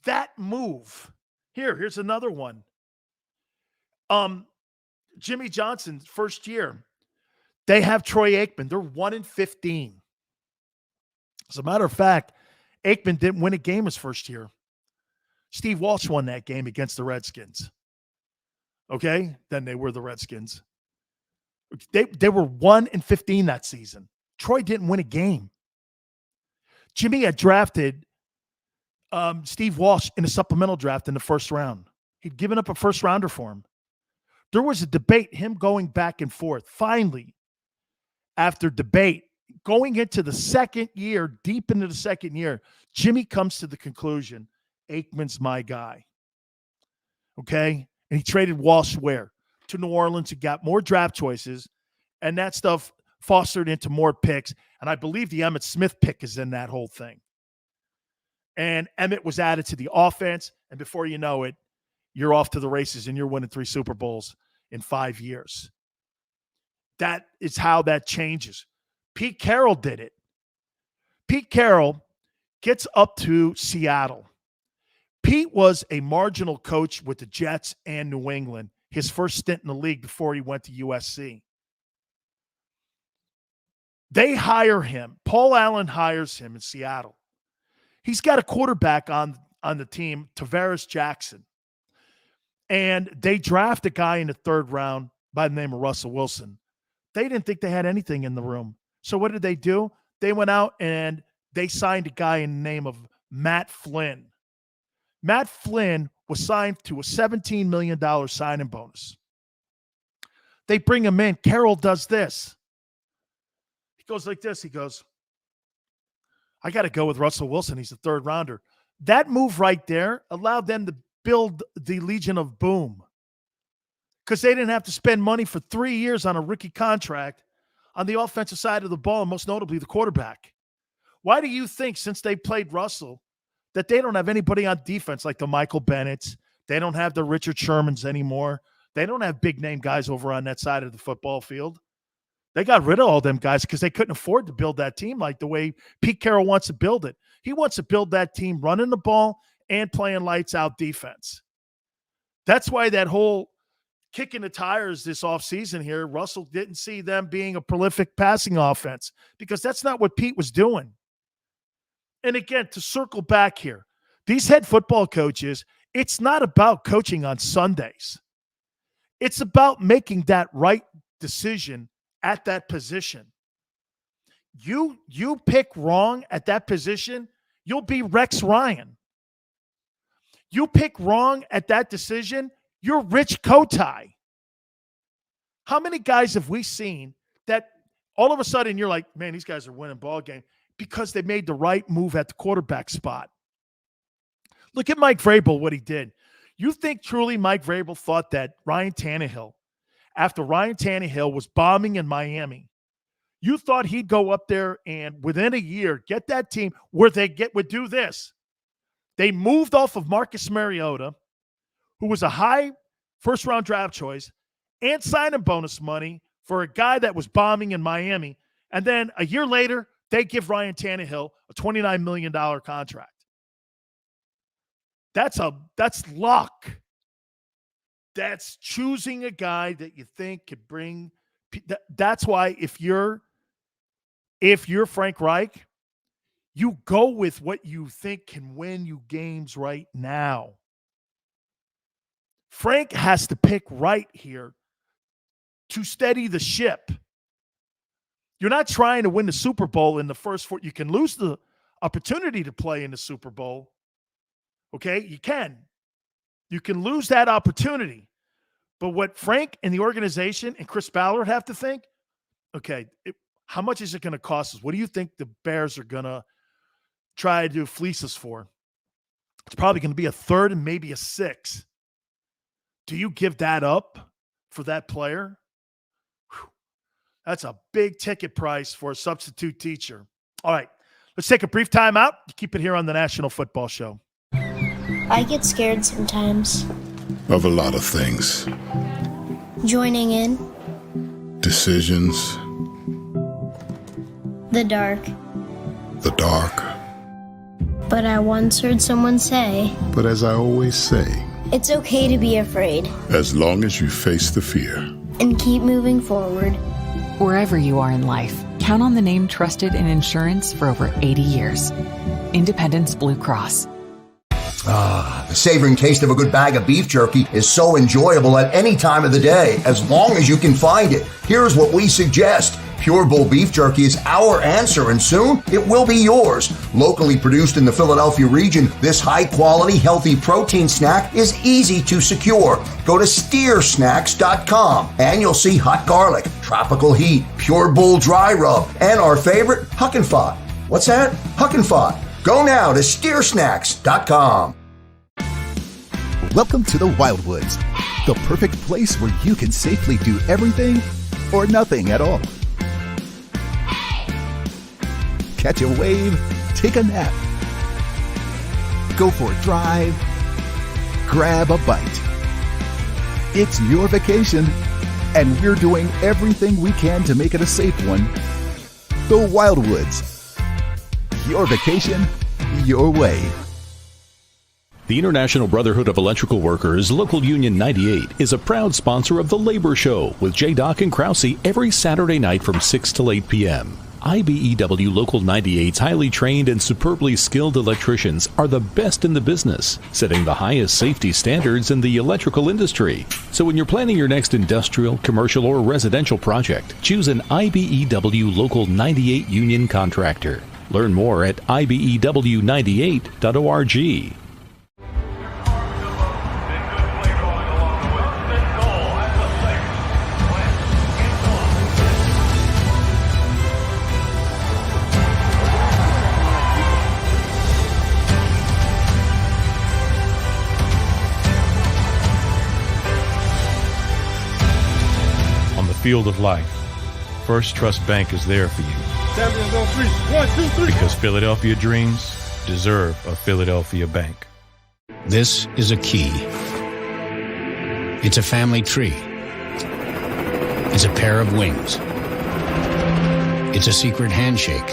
That move. Here's another one. Jimmy Johnson's first year, they have Troy Aikman. They're 1-15. As a matter of fact, Aikman didn't win a game his first year. Steve Walsh won that game against the Redskins. Okay? Then they were the Redskins. They were 1-15 that season. Troy didn't win a game. Jimmy had drafted Steve Walsh in a supplemental draft in the 1st round. He'd given up a 1st rounder for him. There was a debate, him going back and forth. Finally, after debate, going into the 2nd year, deep into the 2nd year, Jimmy comes to the conclusion, Aikman's my guy. Okay? And he traded Walsh where? To New Orleans. He got more draft choices, and that stuff fostered into more picks. And I believe the Emmitt Smith pick is in that whole thing. And Emmitt was added to the offense, and before you know it, you're off to the races and you're winning 3 Super Bowls in 5 years. That is how that changes. Pete Carroll did it. Pete Carroll gets up to Seattle. Pete was a marginal coach with the Jets and New England, his first stint in the league before he went to USC. They hire him. Paul Allen hires him in Seattle. He's got a quarterback on the team, Tavares Jackson. And they draft a guy in the 3rd round by the name of Russell Wilson. They didn't think they had anything in the room. So what did they do? They went out and they signed a guy in the name of Matt Flynn. Matt Flynn was signed to a $17 million signing bonus. They bring him in. Carroll does this. He goes like this. He goes, I got to go with Russell Wilson. He's the 3rd rounder. That move right there allowed them to build the Legion of Boom because they didn't have to spend money for 3 years on a rookie contract on the offensive side of the ball, and most notably the quarterback. Why do you think, since they played Russell, that they don't have anybody on defense like the Michael Bennett's? They don't have the Richard Shermans anymore. They don't have big-name guys over on that side of the football field. They got rid of all them guys because they couldn't afford to build that team like the way Pete Carroll wants to build it. He wants to build that team running the ball and playing lights-out defense. That's why that whole kicking the tires this offseason here, Russell didn't see them being a prolific passing offense because that's not what Pete was doing. And again, to circle back here, these head football coaches, it's not about coaching on Sundays. It's about making that right decision at that position. You pick wrong at that position, you'll be Rex Ryan. You pick wrong at that decision, you're Rich Kotite. How many guys have we seen that all of a sudden you're like, man, these guys are winning ball game because they made the right move at the quarterback spot? Look at Mike Vrabel, what he did. You think truly Mike Vrabel thought that Ryan Tannehill, after Ryan Tannehill was bombing in Miami, you thought he'd go up there and within a year get that team where they would do this? They moved off of Marcus Mariota, who was a high first-round draft choice, and signing bonus money for a guy that was bombing in Miami. And then a year later, they give Ryan Tannehill a $29 million contract. That's luck. That's choosing a guy that you think could bring. That's why if you're Frank Reich, you go with what you think can win you games right now. Frank has to pick right here to steady the ship. You're not trying to win the Super Bowl in the first four. You can lose the opportunity to play in the Super Bowl. Okay, you can. You can lose that opportunity. But what Frank and the organization and Chris Ballard have to think, okay, how much is it going to cost us? What do you think the Bears are going to try to fleece us for? It's probably going to be a third and maybe a sixth. Do you give that up for that player? Whew. That's a big ticket price for a substitute teacher. All right, let's take a brief time out. Keep it here on the National Football Show. I get scared sometimes. Of a lot of things. Joining in. Decisions. The dark. The dark. But I once heard someone say, But as I always say, it's okay to be afraid. As long as you face the fear. And keep moving forward. Wherever you are in life, count on the name trusted in insurance for over 80 years. Independence Blue Cross. The savoring taste of a good bag of beef jerky is so enjoyable at any time of the day, as long as you can find it. Here's what we suggest. Pure Bull Beef Jerky is our answer, and soon it will be yours. Locally produced in the Philadelphia region, this high-quality, healthy protein snack is easy to secure. Go to steersnacks.com, and you'll see hot garlic, tropical heat, Pure Bull dry rub, and our favorite, Huck and Fod. What's that? Huck and Fod. Go now to steersnacks.com. Welcome to the Wildwoods, the perfect place where you can safely do everything or nothing at all. Catch a wave, take a nap, go for a drive, grab a bite. It's your vacation, and we're doing everything we can to make it a safe one. The Wildwoods. Your vacation, your way. The International Brotherhood of Electrical Workers, Local Union 98, is a proud sponsor of The Labor Show with J. and Krause every Saturday night from 6 to 8 p.m. IBEW Local 98's highly trained and superbly skilled electricians are the best in the business, setting the highest safety standards in the electrical industry. So when you're planning your next industrial, commercial, or residential project, choose an IBEW Local 98 union contractor. Learn more at IBEW98.org. field of life, First Trust Bank is there for you. Champions on three. 1, 2, 3. Because Philadelphia dreams deserve a Philadelphia bank. This is a key. It's a family tree. It's a pair of wings. It's a secret handshake.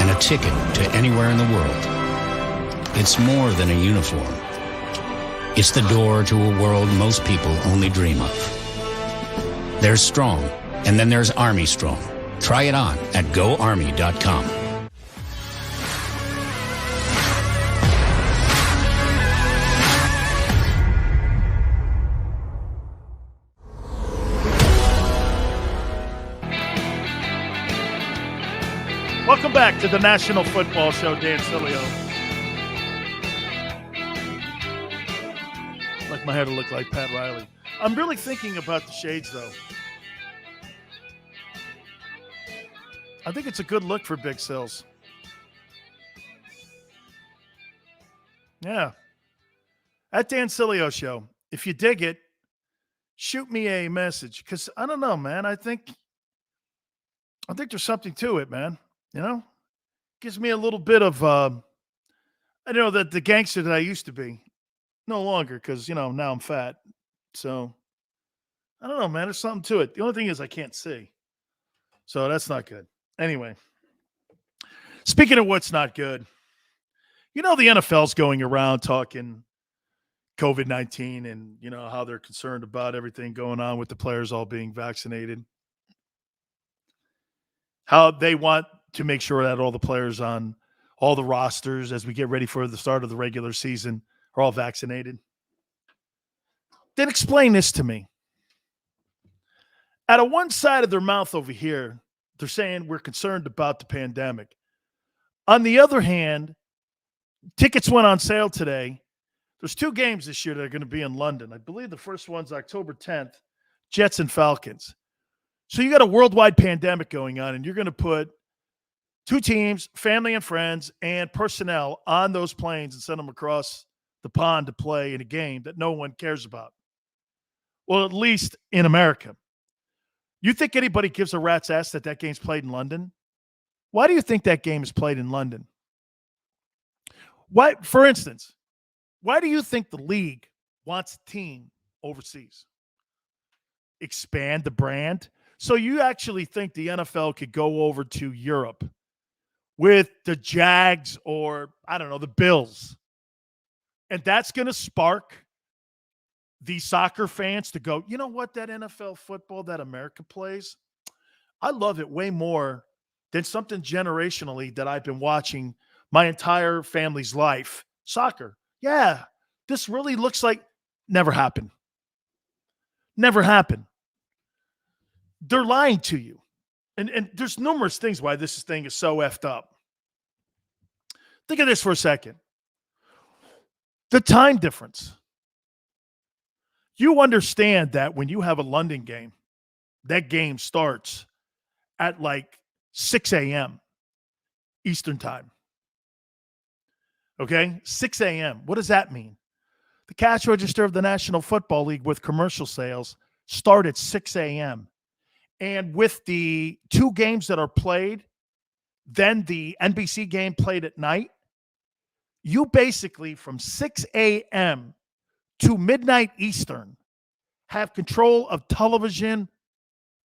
And a ticket to anywhere in the world. It's more than a uniform. It's the door to a world most people only dream of. There's Strong, and then there's Army Strong. Try it on at GoArmy.com. Welcome back to the National Football Show. Dan Sileo. Like my hair to look like Pat Riley. I'm really thinking about the shades, though. I think it's a good look for Big Sills. Yeah. At Dan Sileo Show. If you dig it, shoot me a message. Because I don't know, man. I think there's something to it, man. You know? Gives me a little bit of, I know that the gangster that I used to be. No longer, because, you know, now I'm fat. So, I don't know, man. There's something to it. The only thing is I can't see. So, that's not good. Anyway. Speaking of what's not good, you know, the NFL's going around talking COVID-19 and, you know, how they're concerned about everything going on with the players all being vaccinated. How they want to make sure that all the players on all the rosters as we get ready for the start of the regular season are all vaccinated. Then explain this to me. Out of one side of their mouth over here, they're saying we're concerned about the pandemic. On the other hand, tickets went on sale today. There's 2 games this year that are going to be in London. I believe the first one's October 10th, Jets and Falcons. So you got a worldwide pandemic going on, and you're going to put 2 teams, family and friends, and personnel on those planes and send them across the pond to play in a game that no one cares about. Well, at least in America. You think anybody gives a rat's ass that game's played in London? Why do you think that game is played in London? Why, for instance, why do you think the league wants a team overseas? Expand the brand? So you actually think the NFL could go over to Europe with the Jags or, I don't know, the Bills. And that's going to spark the soccer fans to go, you know what, that NFL football that America plays, I love it way more than something generationally that I've been watching my entire family's life. Soccer. Yeah, this really looks like never happened. Never happened. They're lying to you. And there's numerous things why this thing is so effed up. Think of this for a second. The time difference. You understand that when you have a London game, that game starts at like 6 a.m. Eastern time. Okay? 6 a.m. What does that mean? The cash register of the National Football League with commercial sales start at 6 a.m. And with the 2 games that are played, then the NBC game played at night, you basically from 6 a.m. to midnight Eastern have control of television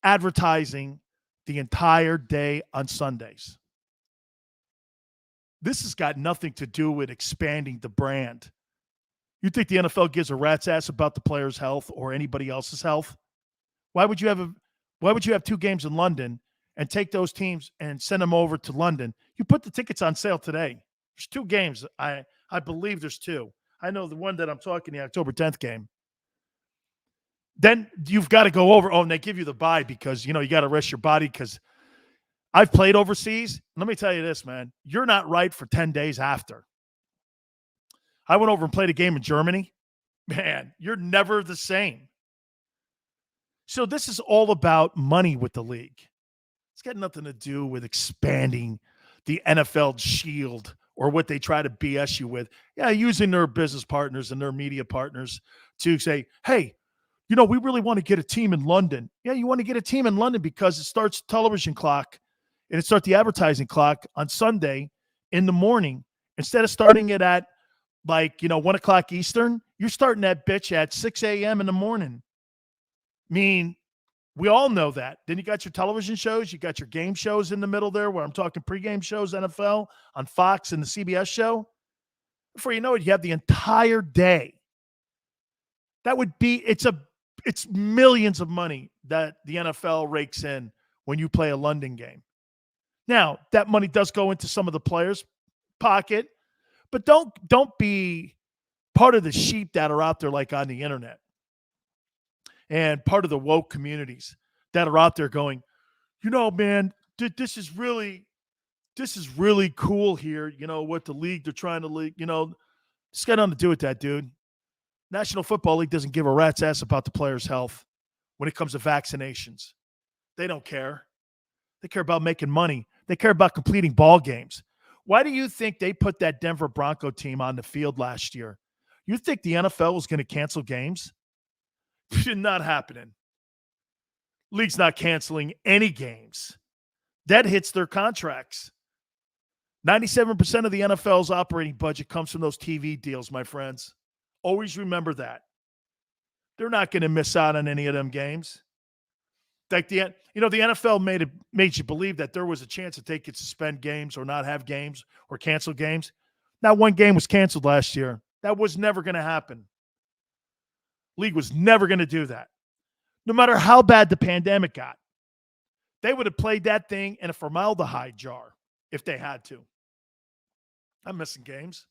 advertising the entire day on Sundays. This has got nothing to do with expanding the brand. You think the NFL gives a rat's ass about the player's health or anybody else's health? Why would you have 2 games in London and take those teams and send them over to London? You put the tickets on sale today. There's 2 games. I believe there's 2. I know the one that I'm talking, the October 10th game. Then you've got to go over. Oh, and they give you the bye because, you know, you got to rest your body because I've played overseas. Let me tell you this, man. You're not right for 10 days after. I went over and played a game in Germany. Man, you're never the same. So this is all about money with the league. It's got nothing to do with expanding the NFL shield or what they try to BS you with. Yeah, using their business partners and their media partners to say, hey, we really want to get a team in London. Yeah, you want to get a team in London because it starts television clock and it starts the advertising clock on Sunday in the morning. Instead of starting it at 1 o'clock Eastern, you're starting that bitch at 6 a.m. in the morning. I mean, we all know that. Then you got your television shows. You got your game shows in the middle there where I'm talking pregame shows, NFL, on Fox and the CBS show. Before you know it, you have the entire day. That would be, it's millions of money that the NFL rakes in when you play a London game. Now, that money does go into some of the players' pocket, but don't be part of the sheep that are out there like on the internet and part of the woke communities that are out there going, man, this is really cool here. What the league, they're trying to league, it's got nothing to do with that, dude. National Football League doesn't give a rat's ass about the players' health when it comes to vaccinations. They don't care. They care about making money. They care about completing ball games. Why do you think they put that Denver Bronco team on the field last year? You think the NFL was going to cancel games? Not happening. League's not canceling any games. That hits their contracts. 97% of the NFL's operating budget comes from those TV deals, my friends. Always remember that. They're not going to miss out on any of them games. Like the NFL made you believe that there was a chance that they could suspend games or not have games or cancel games. Not one game was canceled last year. That was never going to happen. League was never going to do that. No matter how bad the pandemic got, they would have played that thing in a formaldehyde jar if they had to. I'm missing games.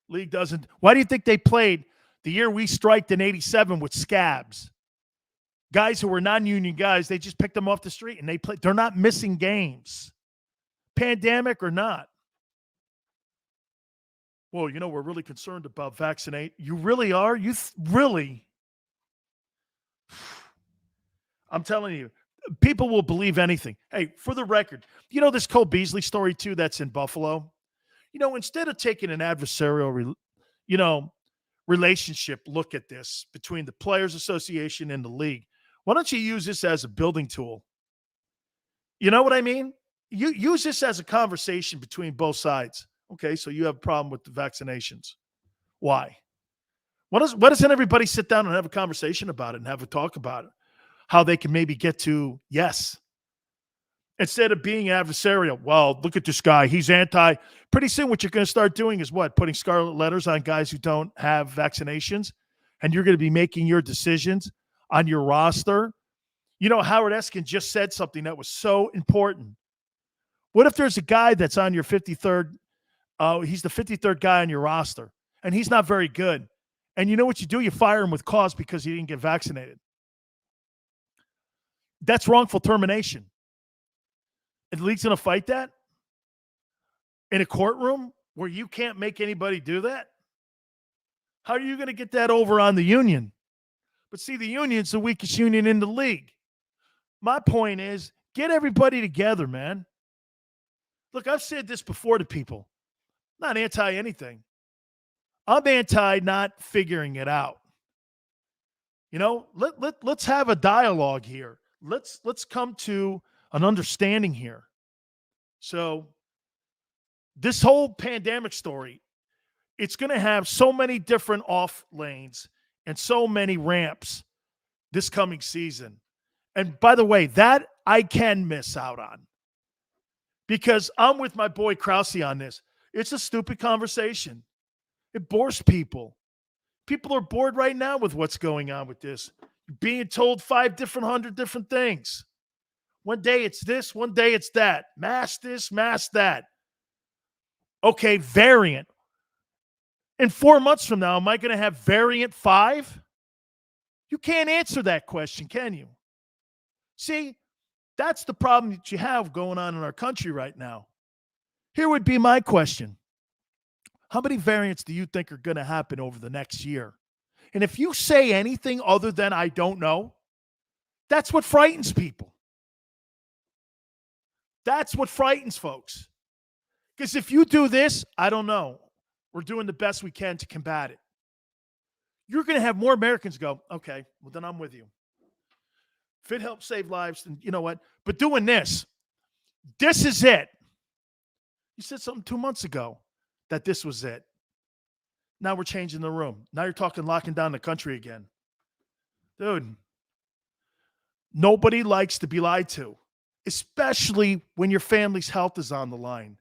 League doesn't. Why do you think they played the year we striked in 87 with scabs? Guys who were non-union guys, they just picked them off the street and they played. They're not missing games. Pandemic or not. Well, we're really concerned about vaccinate. You really are? Really? I'm telling you, people will believe anything. Hey, for the record, this Cole Beasley story too that's in Buffalo? Instead of taking an adversarial, relationship look at this between the Players Association and the league, why don't you use this as a building tool? You know what I mean? You use this as a conversation between both sides. Okay, so you have a problem with the vaccinations. Why? Why doesn't everybody sit down and have a conversation about it and have a talk about it? How they can maybe get to yes. Instead of being adversarial, well, look at this guy. He's anti. Pretty soon what you're going to start doing is what? Putting scarlet letters on guys who don't have vaccinations. And you're going to be making your decisions on your roster. Howard Eskin just said something that was so important. What if there's a guy that's on your 53rd? He's the 53rd guy on your roster, and he's not very good. And you know what you do? You fire him with cause because he didn't get vaccinated. That's wrongful termination. And the league's going to fight that in a courtroom where you can't make anybody do that? How are you going to get that over on the union? But see, the union's the weakest union in the league. My point is, get everybody together, man. Look, I've said this before to people. I'm not anti-anything. I'm anti not figuring it out. Let's have a dialogue here. Let's come to an understanding here. So this whole pandemic story, it's going to have so many different off lanes and so many ramps this coming season. And by the way, that I can miss out on because I'm with my boy Krause on this. It's a stupid conversation. It bores people. People are bored right now with what's going on with this. Being told 100 different things. One day it's this, one day it's that. Mask this, mask that. Okay, variant. In 4 months from now, am I going to have variant 5? You can't answer that question, can you? See, that's the problem that you have going on in our country right now. Here would be my question. How many variants do you think are going to happen over the next year? And if you say anything other than I don't know, that's what frightens people. That's what frightens folks. Because if you do this, I don't know. We're doing the best we can to combat it. you're going to have more Americans go, okay, well, then I'm with you. If it helps save lives, then you know what? But doing this is it. You said something 2 months ago that this was it. Now we're changing the room. Now you're talking locking down the country again. Dude, nobody likes to be lied to, especially when your family's health is on the line.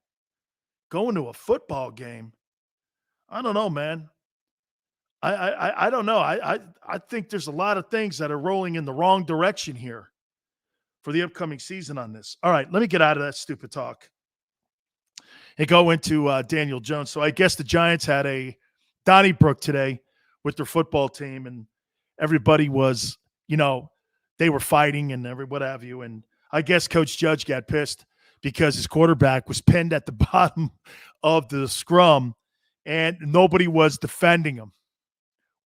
Going to a football game, I don't know, man. I don't know. I think there's a lot of things that are rolling in the wrong direction here for the upcoming season on this. All right, let me get out of that stupid talk and go into Daniel Jones. So I guess the Giants had a Donnybrook today with their football team, and everybody was, they were fighting and what have you. And I guess Coach Judge got pissed because his quarterback was pinned at the bottom of the scrum and nobody was defending him.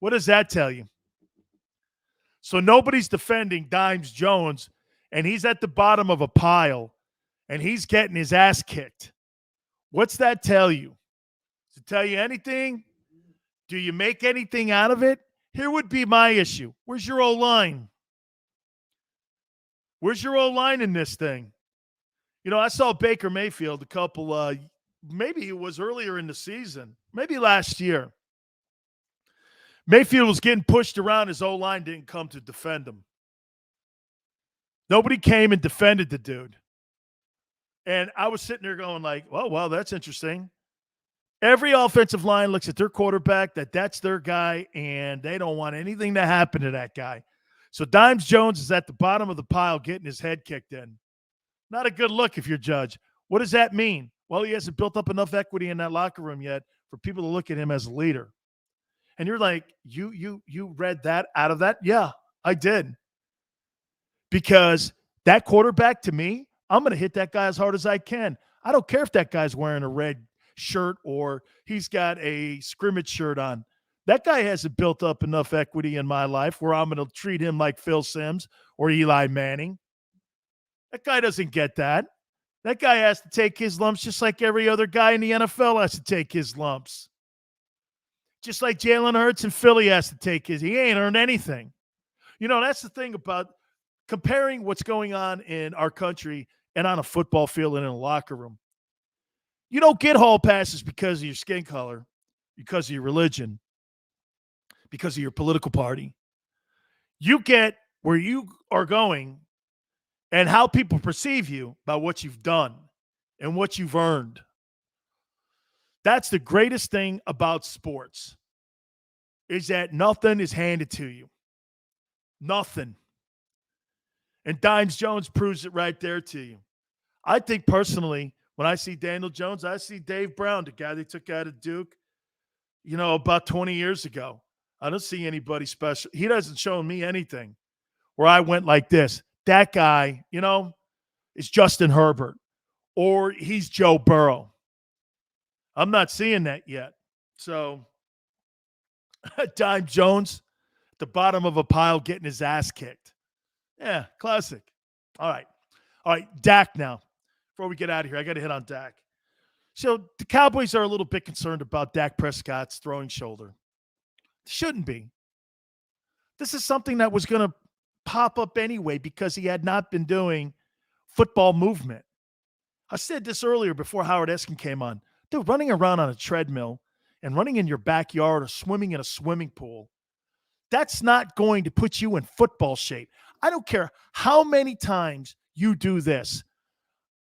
What does that tell you? So nobody's defending Dimes Jones, and he's at the bottom of a pile, and he's getting his ass kicked. What's that tell you? Does it tell you anything? Do you make anything out of it? Here would be my issue. Where's your O-line? Where's your O-line in this thing? I saw Baker Mayfield a couple, maybe it was earlier in the season, maybe last year. Mayfield was getting pushed around. His O-line didn't come to defend him. Nobody came and defended the dude. And I was sitting there going like, oh, well, that's interesting. Every offensive line looks at their quarterback, that's their guy, and they don't want anything to happen to that guy. So Dimes Jones is at the bottom of the pile getting his head kicked in. Not a good look if you're Judge. What does that mean? Well, he hasn't built up enough equity in that locker room yet for people to look at him as a leader. And you're like, you read that out of that? Yeah, I did. Because that quarterback, to me, I'm going to hit that guy as hard as I can. I don't care if that guy's wearing a red shirt or he's got a scrimmage shirt on. That guy hasn't built up enough equity in my life where I'm going to treat him like Phil Simms or Eli Manning. That guy doesn't get that. That guy has to take his lumps just like every other guy in the NFL has to take his lumps. Just like Jalen Hurts in Philly has to take his. He ain't earned anything. That's the thing about comparing what's going on in our country and on a football field and in a locker room. You don't get hall passes because of your skin color, because of your religion, because of your political party. You get where you are going and how people perceive you by what you've done and what you've earned. That's the greatest thing about sports, is that nothing is handed to you. Nothing. And Dimes Jones proves it right there to you. I think personally, when I see Daniel Jones, I see Dave Brown, the guy they took out of Duke, about 20 years ago. I don't see anybody special. He doesn't show me anything where I went like this. That guy, is Justin Herbert, or he's Joe Burrow. I'm not seeing that yet. So, Dimes Jones, at the bottom of a pile, getting his ass kicked. Yeah, classic. All right, Dak now. Before we get out of here, I got to hit on Dak. So, the Cowboys are a little bit concerned about Dak Prescott's throwing shoulder. Shouldn't be. This is something that was going to pop up anyway because he had not been doing football movement. I said this earlier before Howard Eskin came on. Dude, running around on a treadmill and running in your backyard or swimming in a swimming pool, that's not going to put you in football shape. I don't care how many times you do this.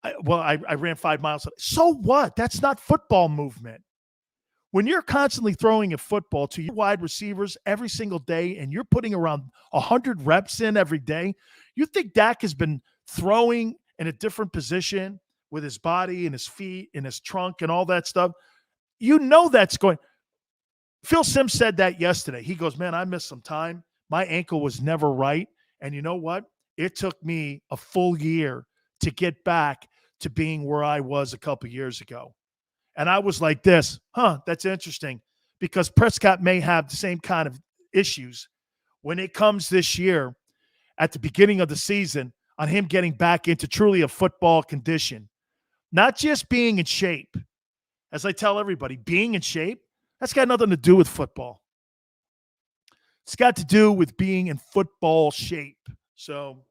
I ran 5 miles. So what? That's not football movement. When you're constantly throwing a football to your wide receivers every single day and you're putting around 100 reps in every day, you think Dak has been throwing in a different position with his body and his feet and his trunk and all that stuff? That's going. Phil Simms said that yesterday. He goes, man, I missed some time. My ankle was never right. And you know what? It took me a full year to get back to being where I was a couple years ago. And I was like this, that's interesting, because Prescott may have the same kind of issues when it comes this year at the beginning of the season on him getting back into truly a football condition. Not just being in shape. As I tell everybody, being in shape, that's got nothing to do with football. It's got to do with being in football shape. So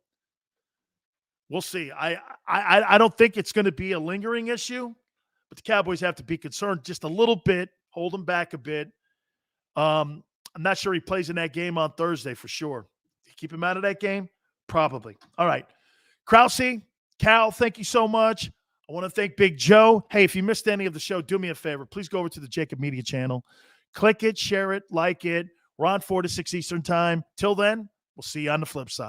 we'll see. I don't think it's going to be a lingering issue, but the Cowboys have to be concerned just a little bit, hold them back a bit. I'm not sure he plays in that game on Thursday for sure. Keep him out of that game? Probably. All right. Krause, Cal, thank you so much. I want to thank Big Joe. Hey, if you missed any of the show, do me a favor. Please go over to the JAKIB Media channel. Click it, share it, like it. We're on 4 to 6 Eastern time. Till then, we'll see you on the flip side.